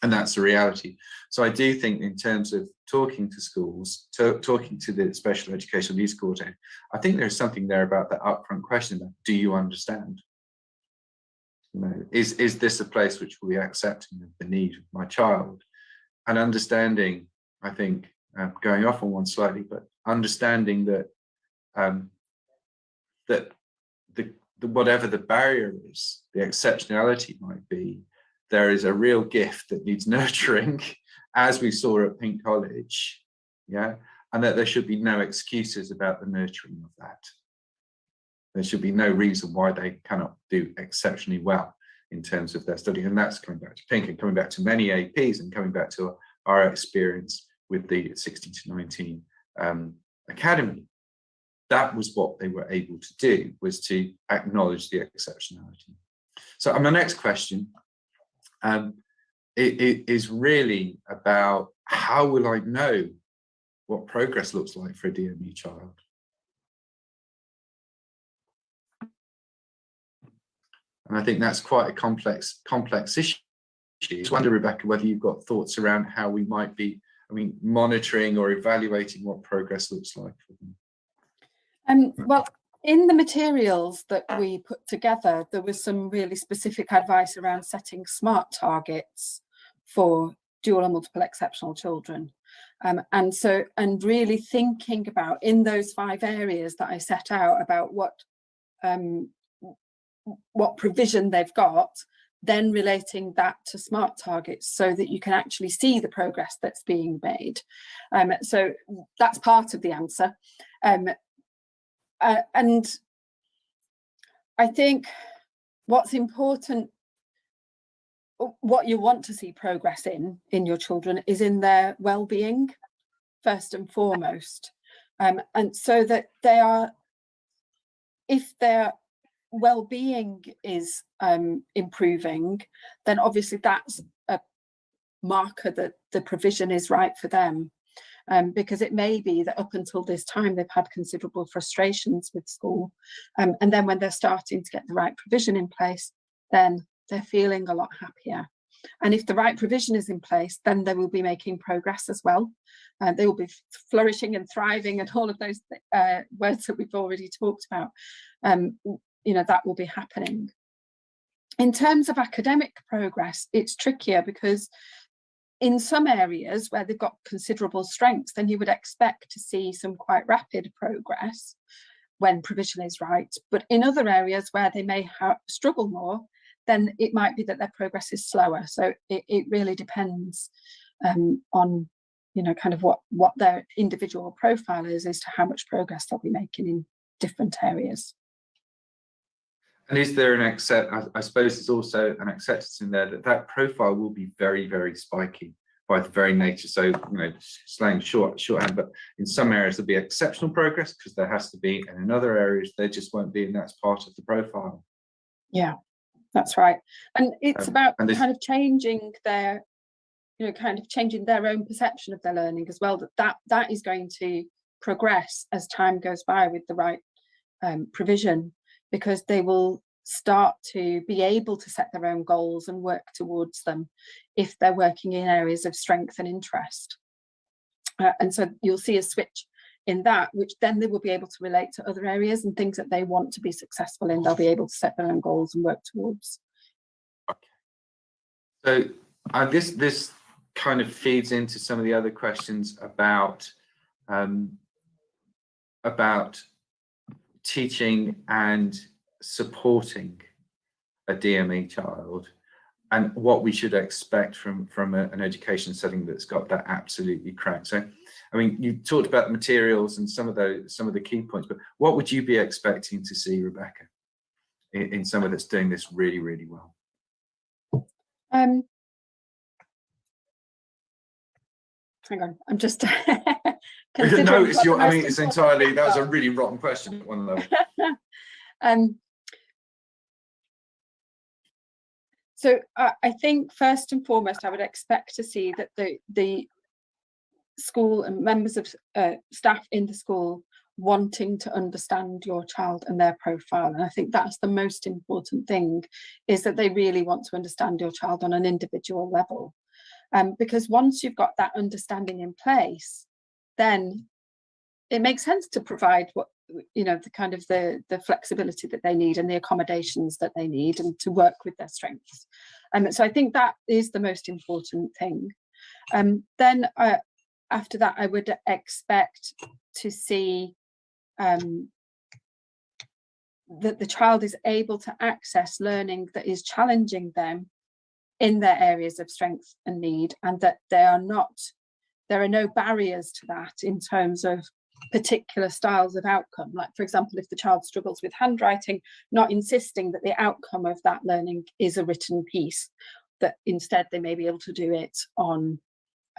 And that's the reality. So I do think in terms of talking to schools, talking to the special educational needs coordinator, I think there's something there about that upfront question about, do you understand? You know, is this a place which will be accepting of the need of my child? And understanding, I think, going off on one slightly, but understanding that that the whatever the barrier is, the exceptionality might be, there is a real gift that needs nurturing, as we saw at Pink College, yeah, and that there should be no excuses about the nurturing of that. There should be no reason why they cannot do exceptionally well in terms of their study. And that's coming back to Pink and coming back to many APs and coming back to our experience with the 16 to 19 Academy. That was what they were able to do, was to acknowledge the exceptionality. So my next question it is really about, how will I know what progress looks like for a DME child? And I think that's quite a complex issue. I just wonder, Rebecca, whether you've got thoughts around how we might be, monitoring or evaluating what progress looks like for them. Well, in the materials that we put together, there was some really specific advice around setting SMART targets for dual and multiple exceptional children. And really thinking about, in those 5 areas that I set out, about what provision they've got, then relating that to SMART targets so that you can actually see the progress that's being made. So that's part of the answer. And I think what's important, what you want to see progress in your children, is in their well-being first and foremost. And so that they are, if their well-being is improving, then obviously that's a marker that the provision is right for them. Because it may be that up until this time they've had considerable frustrations with school, and then when they're starting to get the right provision in place, then they're feeling a lot happier. And if the right provision is in place, then they will be making progress as well. They will be flourishing and thriving, and all of those words that we've already talked about. That will be happening. In terms of academic progress, it's trickier, because in some areas where they've got considerable strengths, then you would expect to see some quite rapid progress when provision is right. But in other areas where they may struggle more, then it might be that their progress is slower. So it really depends on you know, kind of what their individual profile is as to how much progress they'll be making in different areas. And is there an I suppose there's also an acceptance in there that that profile will be very, very spiky by the very nature. So, you know, slang shorthand, but in some areas there'll be exceptional progress because there has to be, and in other areas there just won't be, and that's part of the profile. Yeah, that's right. And it's about and kind of changing their, you know, kind of changing their own perception of their learning as well, that is going to progress as time goes by with the right provision, because they will start to be able to set their own goals and work towards them if they're working in areas of strength and interest. And so you'll see a switch in that, which then they will be able to relate to other areas and things that they want to be successful in. They'll be able to set their own goals and work towards. Okay. So this kind of feeds into some of the other questions about teaching and supporting a DME child, and what we should expect from an education setting that's got that absolutely cracked. So, I mean, you talked about the materials and some of the key points, but what would you be expecting to see, Rebecca, in someone that's doing this really, really well? Hang on, I'm just no, it's your. I mean, it's entirely. That was a really rotten question at one level. So I think first and foremost, I would expect to see that the school and members of staff in the school wanting to understand your child and their profile. And I think that's the most important thing, is that they really want to understand your child on an individual level. Because once you've got that understanding in place, then it makes sense to provide what, you know, the kind of the flexibility that they need and the accommodations that they need, and to work with their strengths. So I think that is the most important thing. Then after that, I would expect to see that the child is able to access learning that is challenging them in their areas of strength and need, and that there are no barriers to that in terms of particular styles of outcome. Like, for example, if the child struggles with handwriting, not insisting that the outcome of that learning is a written piece, that instead they may be able to do it on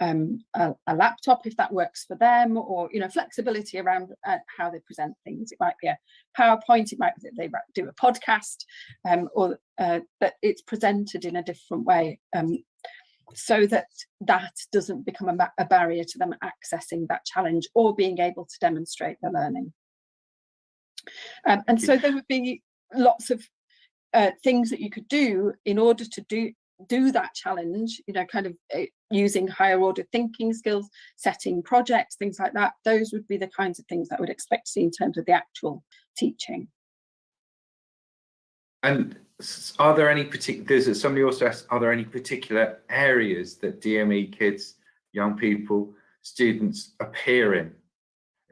a laptop if that works for them, or, you know, flexibility around how they present things. It might be a PowerPoint, it might be that they do a podcast, or that it's presented in a different way, so that doesn't become a barrier to them accessing that challenge or being able to demonstrate their learning. And so there would be lots of things that you could do in order to do that challenge, you know, kind of using higher order thinking skills, setting projects, things like that. Those would be the kinds of things that I would expect to see in terms of the actual teaching. And are there any particular, somebody also asked, are there any particular areas that DME kids, young people, students appear in?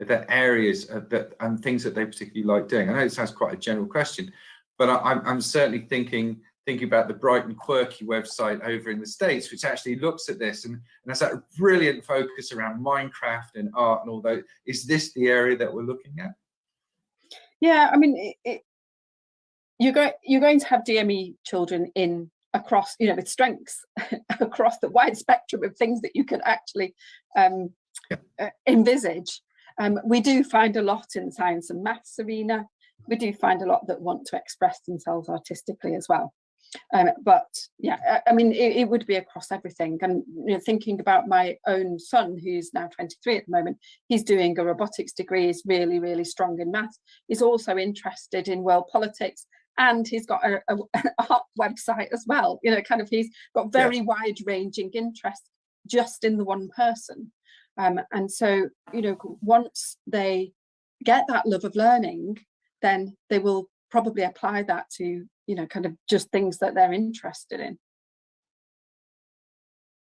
Are there areas and things that they particularly like doing? I know it sounds quite a general question, but I'm certainly thinking about the Bright and Quirky website over in the States, which actually looks at this and has that brilliant focus around Minecraft and art and all that. Is this the area that we're looking at? Yeah, I mean, you're going to have DME children across, you know, with strengths across the wide spectrum of things that you can actually envisage. We do find a lot in the science and maths arena. We do find a lot that want to express themselves artistically as well. But yeah, I mean, it would be across everything. And, you know, thinking about my own son, who's now 23 at the moment, he's doing a robotics degree, is really, really strong in maths. He's also interested in world politics, and he's got an art website as well. You know, kind of, he's got very wide-ranging interests just in the one person. And so, you know, once they get that love of learning, then they will probably apply that to, you know, kind of just things that they're interested in.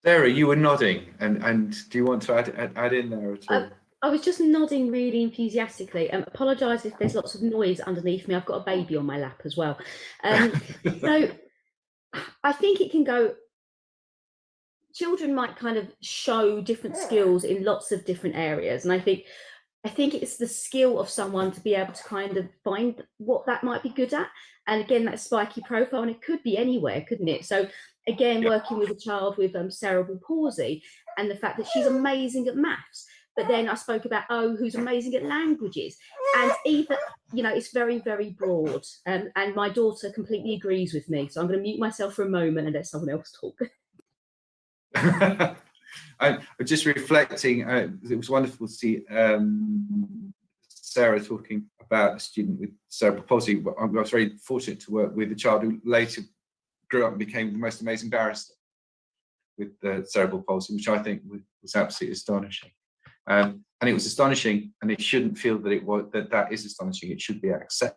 Sarah, you were nodding, and do you want to add in there at all? I was just nodding really enthusiastically. Apologise if there's lots of noise underneath me. I've got a baby on my lap as well. So I think it can go children might kind of show different skills in lots of different areas, and I think it's the skill of someone to be able to kind of find what that might be good at. And again, that spiky profile, and it could be anywhere, couldn't it? So again, working with a child with cerebral palsy, and the fact that she's amazing at maths, but then I spoke about who's amazing at languages, and either, you know, it's very, very broad. And my daughter completely agrees with me, so I'm going to mute myself for a moment and let someone else talk. I'm just reflecting. It was wonderful to see Sarah talking about a student with cerebral palsy. I was very fortunate to work with a child who later grew up and became the most amazing barrister with the cerebral palsy, which I think was absolutely astonishing. And it was astonishing, and it shouldn't feel that that is astonishing. It should be accepted.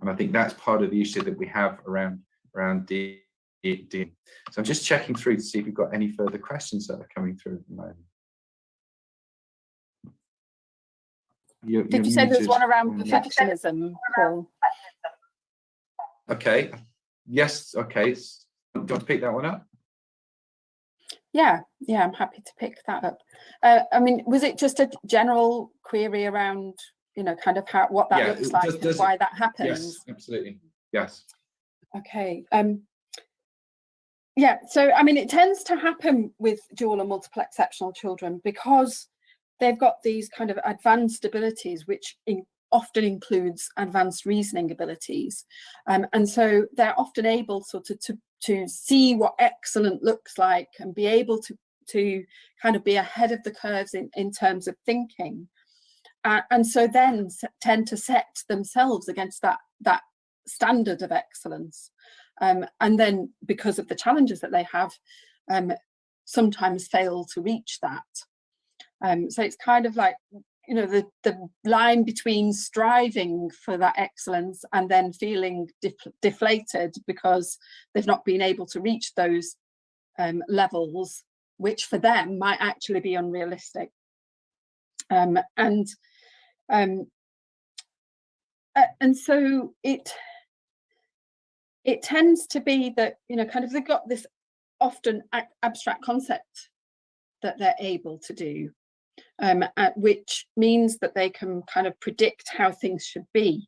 And I think that's part of the issue that we have around DME. So I'm just checking through to see if we've got any further questions that are coming through at the moment. Did you say there's one around perfectionism, Paul? Okay. Yes. Okay. Do you want to pick that one up? Yeah, I'm happy to pick that up. I mean, was it just a general query around, you know, kind of what that looks like and why that happens? Yes, absolutely. Yes. Okay. Yeah, so I mean, it tends to happen with dual and multiple exceptional children because they've got these kind of advanced abilities, which often includes advanced reasoning abilities. And so they're often able sort of to see what excellent looks like and be able to kind of be ahead of the curves in terms of thinking. And so then tend to set themselves against that standard of excellence. And then because of the challenges that they have, sometimes fail to reach that. So it's kind of like, you know, the line between striving for that excellence and then feeling deflated because they've not been able to reach those levels, which for them might actually be unrealistic. And so it tends to be that, you know, kind of they've got this often abstract concept that they're able to do, which means that they can kind of predict how things should be.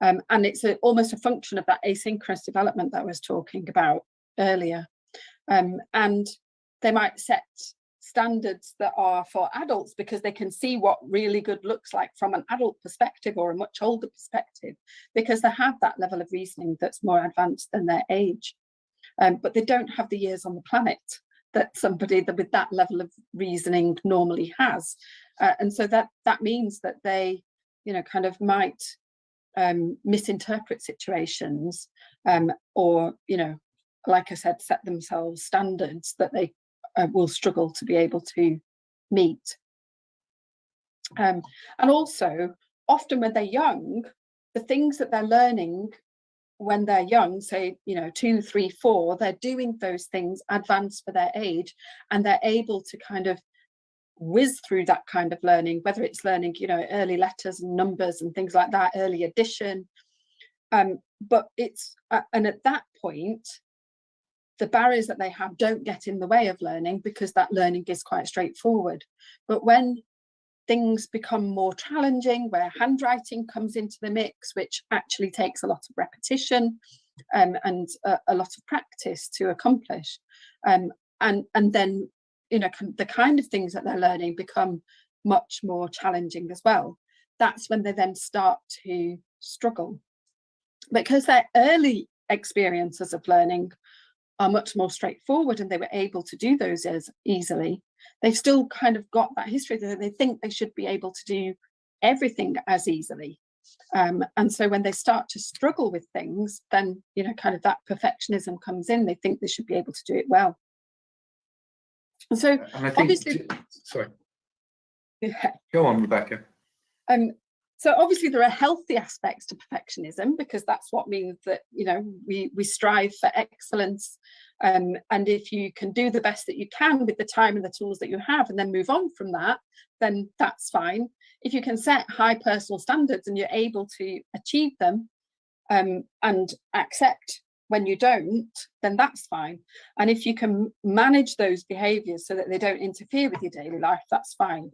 And it's almost a function of that asynchronous development that I was talking about earlier. And they might set standards that are for adults because they can see what really good looks like from an adult perspective or a much older perspective, because they have that level of reasoning that's more advanced than their age. But they don't have the years on the planet that somebody with that level of reasoning normally has. And so that means that they, you know, kind of might misinterpret situations or, you know, like I said, set themselves standards that they will struggle to be able to meet. And also, often when they're young, the things that they're learning when they're young, say, you know, 2, 3, 4, they're doing those things advanced for their age, and they're able to kind of whiz through that kind of learning, whether it's learning, you know, early letters and numbers and things like that, early addition. But it's, and at that point, the barriers that they have don't get in the way of learning because that learning is quite straightforward. But when things become more challenging, where handwriting comes into the mix, which actually takes a lot of repetition and a lot of practice to accomplish, and then, you know, the kind of things that they're learning become much more challenging as well. That's when they then start to struggle, because their early experiences of learning are much more straightforward and they were able to do those as easily. They've still kind of got that history that they think they should be able to do everything as easily. And so when they start to struggle with things, then, you know, kind of that perfectionism comes in. They think they should be able to do it well. And so and I think, obviously, sorry. Go on, Rebecca. So obviously there are healthy aspects to perfectionism, because that's what means that, you know, we strive for excellence. And if you can do the best that you can with the time and the tools that you have and then move on from that, then that's fine. If you can set high personal standards and you're able to achieve them and accept when you don't, then that's fine. And if you can manage those behaviours so that they don't interfere with your daily life, that's fine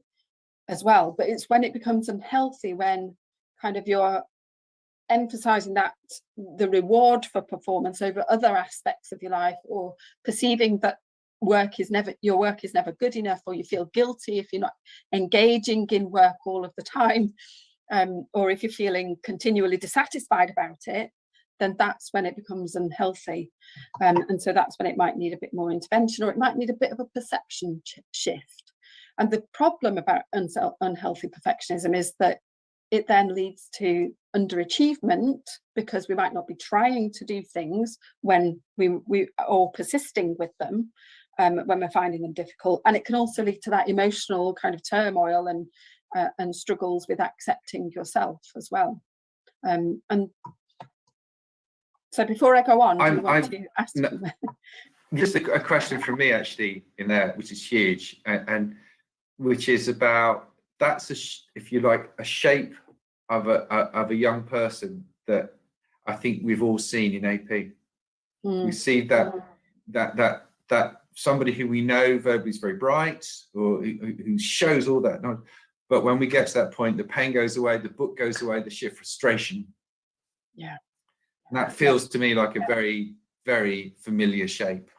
as well. But it's when it becomes unhealthy, when kind of you're emphasising that the reward for performance over other aspects of your life, or perceiving that your work is never good enough, or you feel guilty if you're not engaging in work all of the time, or if you're feeling continually dissatisfied about it, then that's when it becomes unhealthy. And so that's when it might need a bit more intervention, or it might need a bit of a perception shift. And the problem about unhealthy perfectionism is that it then leads to underachievement, because we might not be trying to do things when we or persisting with them when we're finding them difficult. And it can also lead to that emotional kind of turmoil and struggles with accepting yourself as well. And so before I go on, do you want to ask? No, just a question from me actually in there, which is huge, and which is about, that's if you like, a shape of a young person that I think we've all seen in AP. We see that somebody who we know verbally is very bright, or who shows all that, but when we get to that point, the pain goes away, the book goes away, the sheer frustration. Yeah. And that feels to me like a very, very familiar shape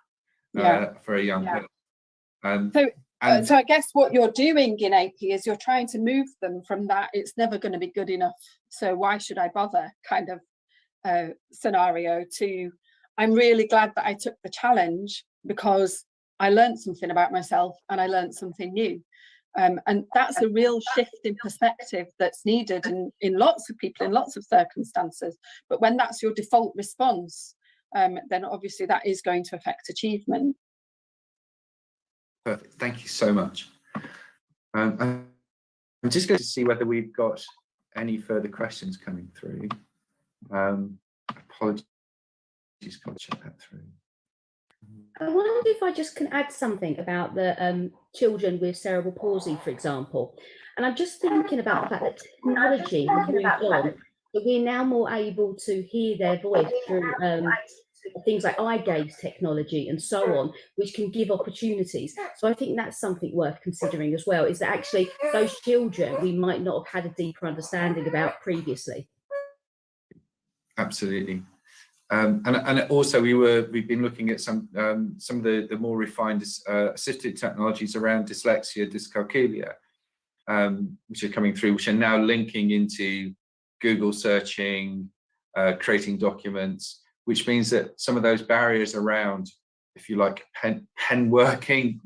for a young person. So I guess what you're doing in AP is you're trying to move them from that it's never going to be good enough, so why should I bother kind of scenario, to I'm really glad that I took the challenge because I learned something about myself and I learned something new. And that's a real shift in perspective that's needed in lots of people, in lots of circumstances. But when that's your default response, then obviously that is going to affect achievement. Perfect. Thank you so much. I'm just going to see whether we've got any further questions coming through. Apologies, got to check that through. I wonder if I just can add something about the children with cerebral palsy, for example. And I'm just thinking about the fact that technology has moved on, that we're now more able to hear their voice through things like eye gaze technology and so on, which can give opportunities. So I think that's something worth considering as well, is that actually those children we might not have had a deeper understanding about previously. Absolutely. And also we've been looking at some of the more refined assistive technologies around dyslexia, dyscalculia, which are coming through, which are now linking into Google searching, creating documents, which means that some of those barriers around, if you like, pen working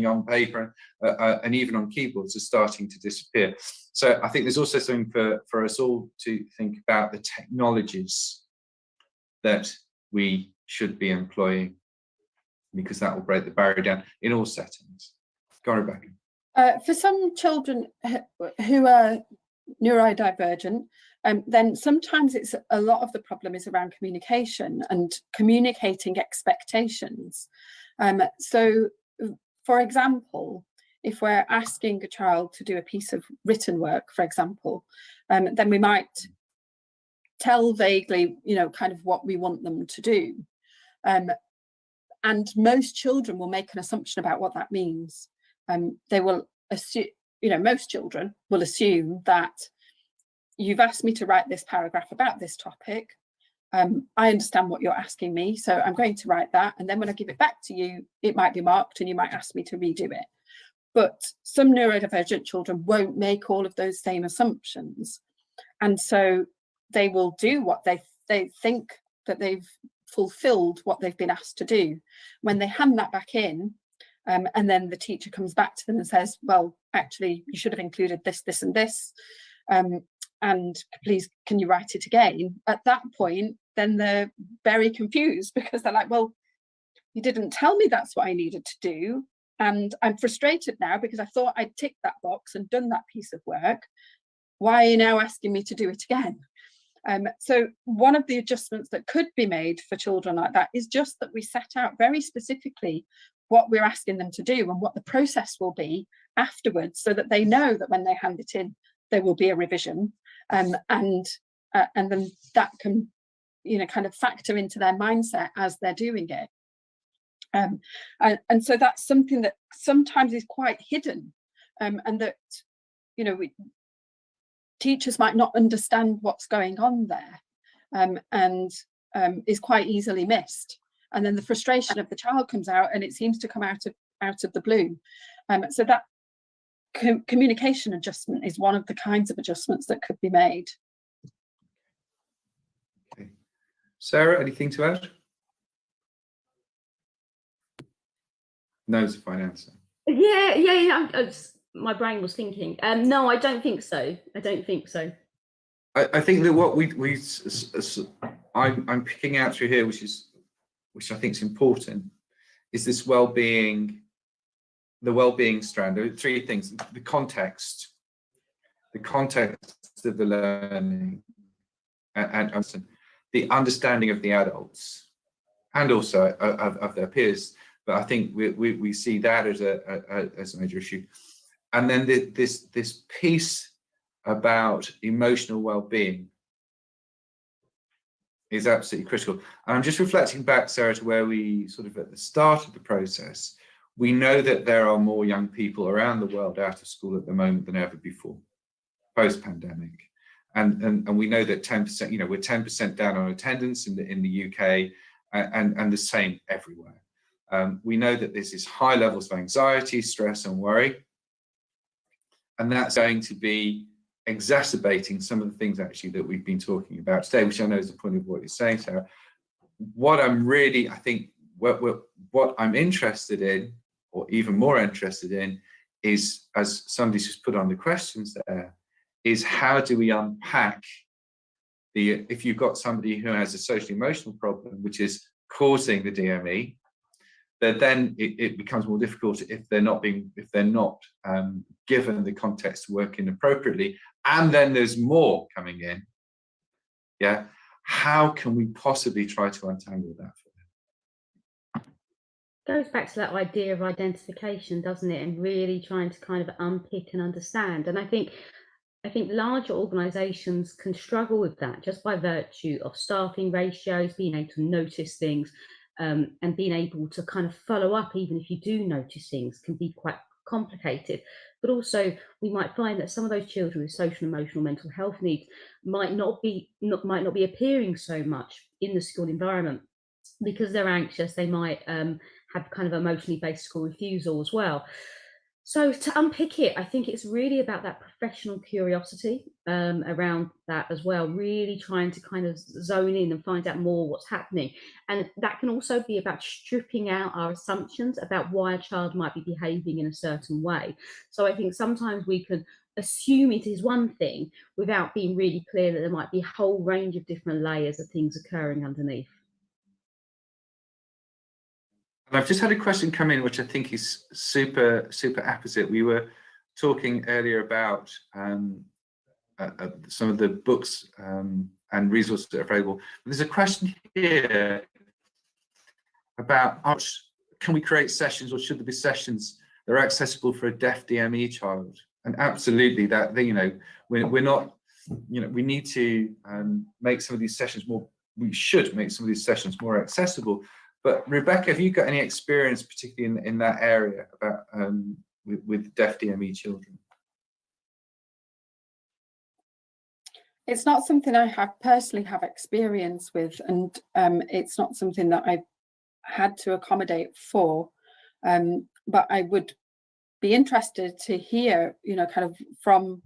on paper and even on keyboards are starting to disappear. So I think there's also something for us all to think about, the technologies that we should be employing, because that will break the barrier down in all settings. Go on, Rebecca. For some children who are neurodivergent, then sometimes it's a lot of the problem is around communication and communicating expectations. So, for example, if we're asking a child to do a piece of written work, for example, then we might tell vaguely, kind of what we want them to do. And most children will make an assumption about what that means. They will assume, most children will assume that you've asked me to write this paragraph about this topic. I understand what you're asking me, so I'm going to write that. And then when I give it back to you, it might be marked and you might ask me to redo it. But some neurodivergent children won't make all of those same assumptions. And so they will do what they think that they've fulfilled what they've been asked to do. When they hand that back in, and then the teacher comes back to them and says, well, actually, you should have included this, this, and this. And please, can you write it again? At that point, then they're very confused, because they're like, well, you didn't tell me that's what I needed to do. And I'm frustrated now because I thought I'd ticked that box and done that piece of work. Why are you now asking me to do it again? So one of the adjustments that could be made for children like that is just that we set out very specifically what we're asking them to do and what the process will be afterwards, so that they know that when they hand it in, there will be a revision, and then that can kind of factor into their mindset as they're doing it. And so that's something that sometimes is quite hidden, and that, teachers might not understand what's going on there, and is quite easily missed. And then the frustration of the child comes out, and it seems to come out of the blue. So that communication adjustment is one of the kinds of adjustments that could be made. Okay. Sarah, anything to add? No is a fine answer. Yeah. My brain was thinking. No, I don't think so. I think that what I'm picking out through here, which I think is important, is this well-being, the well-being strand. There are three things: the context of the learning, and the understanding of the adults, and also of their peers. But I think we see that as a major issue. And then this piece about emotional well-being is absolutely critical. And I'm just reflecting back, Sarah, to where we sort of at the start of the process. We know that there are more young people around the world out of school at the moment than ever before, post-pandemic. And we know that 10%, we're 10% down on attendance in the UK, and the same everywhere. We know that there's these high levels of anxiety, stress, and worry. And that's going to be exacerbating some of the things actually that we've been talking about today, which I know is the point of what you're saying, Sarah. What I'm really, I think, what I'm interested in, or even more interested in, is, as somebody's just put on the questions there, is how do we unpack if you've got somebody who has a social emotional problem, which is causing the DME, then it becomes more difficult if they're not given the context to work in appropriately, and then there's more coming in. Yeah, how can we possibly try to untangle that for them? Goes back to that idea of identification, doesn't it, and really trying to kind of unpick and understand. And I think larger organisations can struggle with that just by virtue of staffing ratios, being able to notice things. And being able to kind of follow up, even if you do notice things, can be quite complicated. But also, we might find that some of those children with social, emotional, mental health needs might not be appearing so much in the school environment because they're anxious. They might have kind of emotionally based school refusal as well. So to unpick it, I think it's really about that professional curiosity around that as well, really trying to kind of zone in and find out more what's happening. And that can also be about stripping out our assumptions about why a child might be behaving in a certain way. So I think sometimes we can assume it is one thing without being really clear that there might be a whole range of different layers of things occurring underneath. And I've just had a question come in, which I think is super apposite. We were talking earlier about some of the books and resources that are available. There's a question here about can we create sessions, or should there be sessions that are accessible for a deaf DME child? And absolutely, that we're not, we need to make some of these sessions more. We should make some of these sessions more accessible. But Rebecca, have you got any experience, particularly in that area, about with deaf DME children? It's not something I personally have experience with, and it's not something that I've had to accommodate for. But I would be interested to hear, kind of from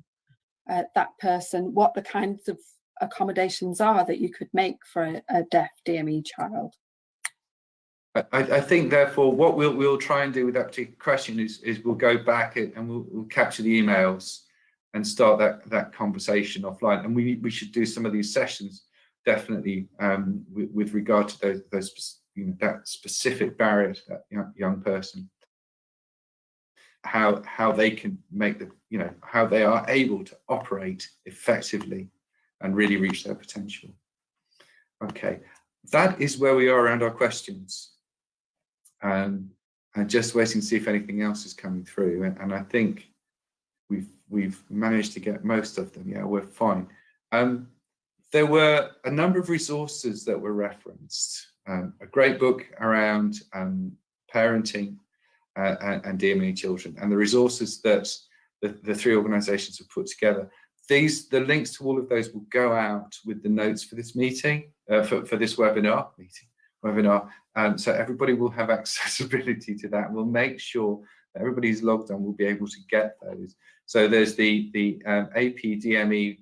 that person, what the kinds of accommodations are that you could make for a deaf DME child. I think, therefore, what we'll try and do with that particular question is we'll go back and we'll capture the emails and start that conversation offline. And we should do some of these sessions definitely with regard to those that specific barrier to that young person. How they can make how they are able to operate effectively and really reach their potential. Okay, that is where we are around our questions. And just waiting to see if anything else is coming through, and I think we've managed to get most of them. Yeah, we're fine. There were a number of resources that were referenced. A great book around parenting and DME children, and the resources that the three organisations have put together. The links to all of those will go out with the notes for this meeting, for this webinar. So everybody will have accessibility to that. We'll make sure that everybody who's logged on will be able to get those. So there's the AP DME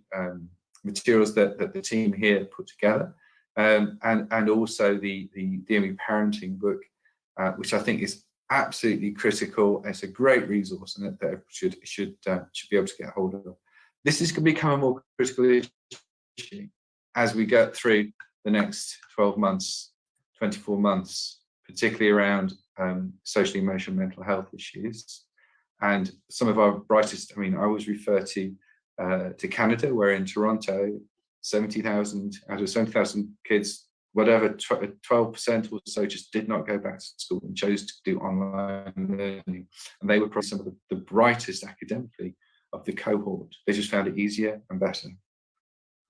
materials that the team here put together, and also the DME parenting book, which I think is absolutely critical. It's a great resource, and that should be able to get hold of. This is going to become a more critical issue as we go through the next 12 months, 24 months, particularly around social, emotional, mental health issues. And some of our brightest, I mean, I always refer to Canada, where in Toronto, 70,000 out of 70,000 kids, whatever, 12% or so just did not go back to school and chose to do online learning. And they were probably some of the brightest academically of the cohort. They just found it easier and better.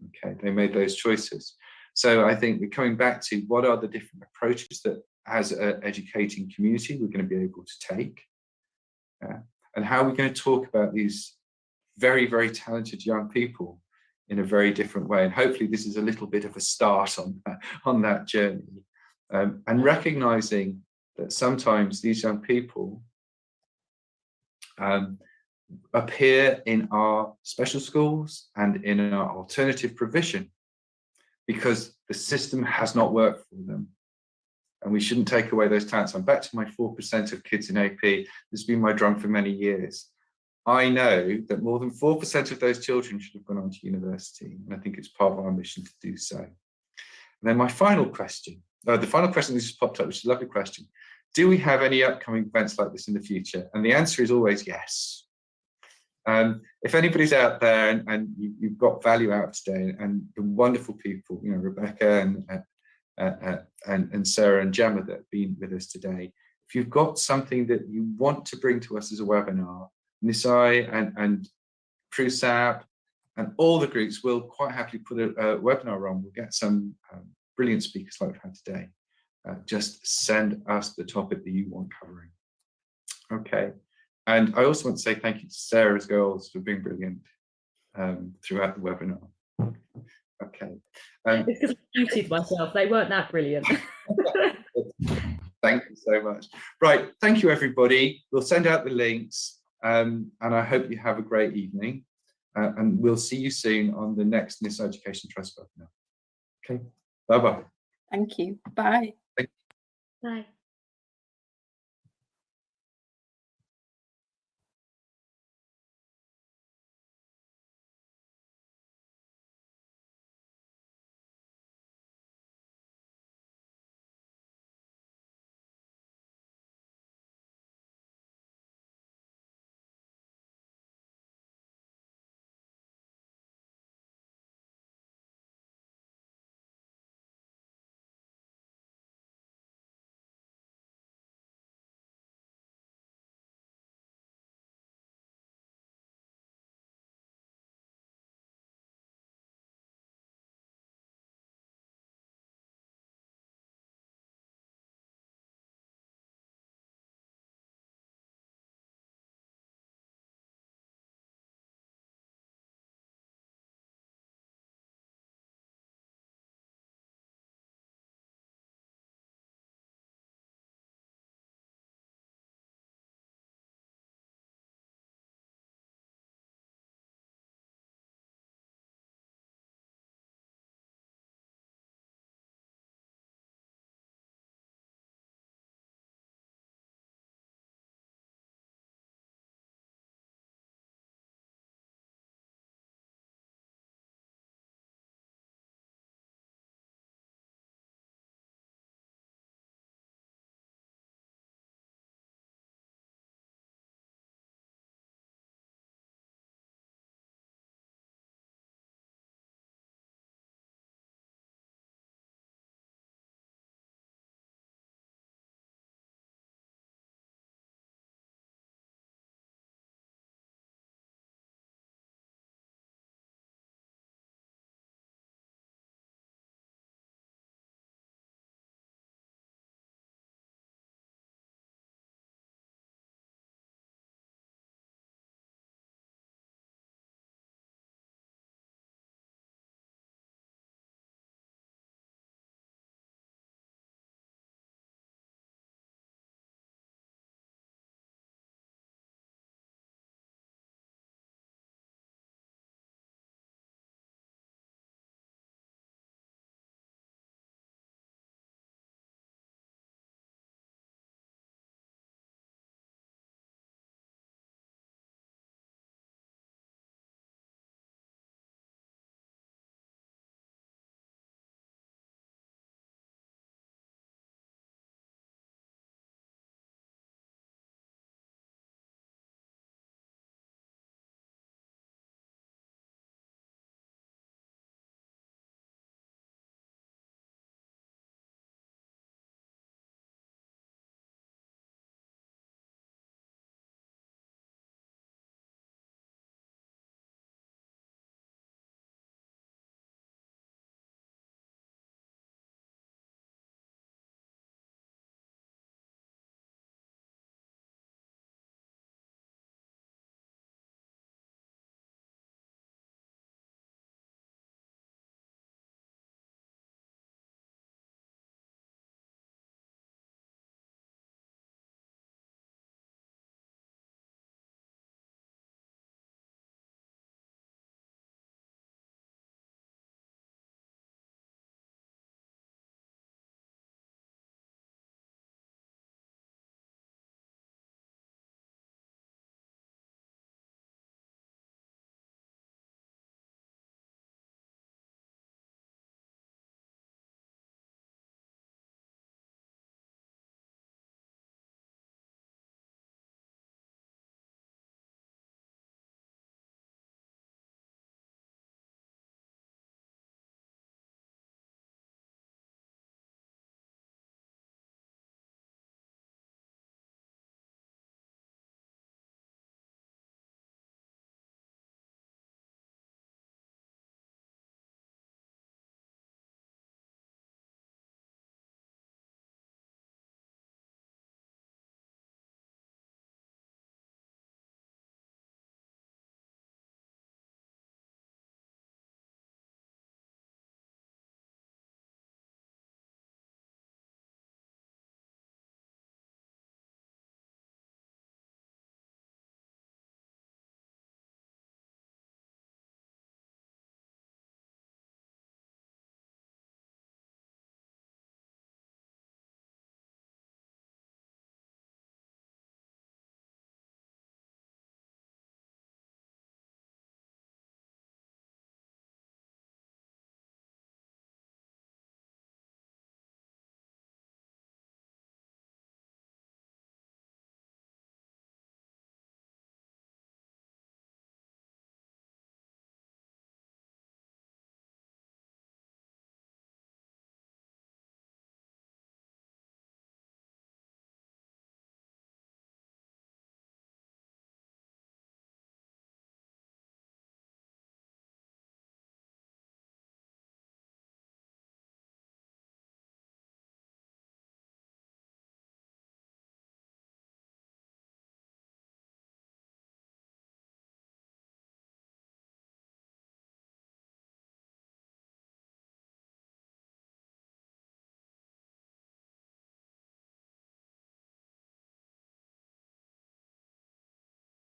Okay, they made those choices. So I think we're coming back to what are the different approaches that as an educating community we're going to be able to take, and how we're going to talk about these very, very talented young people in a very different way. And hopefully this is a little bit of a start on that journey, and recognizing that sometimes these young people appear in our special schools and in our alternative provision because the system has not worked for them. And we shouldn't take away those talents. I'm back to my 4% of kids in AP. This has been my drum for many years. I know that more than 4% of those children should have gone on to university. And I think it's part of our mission to do so. And then my final question, the final question that just popped up, which is a lovely question. Do we have any upcoming events like this in the future? And the answer is always yes. If anybody's out there and you've got value out today, and the wonderful people, you know, Rebecca and Sarah and Gemma that have been with us today, if you've got something that you want to bring to us as a webinar, Nisai and PruSAP and all the groups will quite happily put a webinar on. We'll get some brilliant speakers like we've had today. Just send us the topic that you want covering. Okay. And I also want to say thank you to Sarah's girls for being brilliant throughout the webinar. Okay. It's because I muted myself. They weren't that brilliant. Thank you so much. Right. Thank you, everybody. We'll send out the links, and I hope you have a great evening. And we'll see you soon on the next Nisai Education Trust webinar. Okay. Bye-bye. Thank you. Bye. Bye.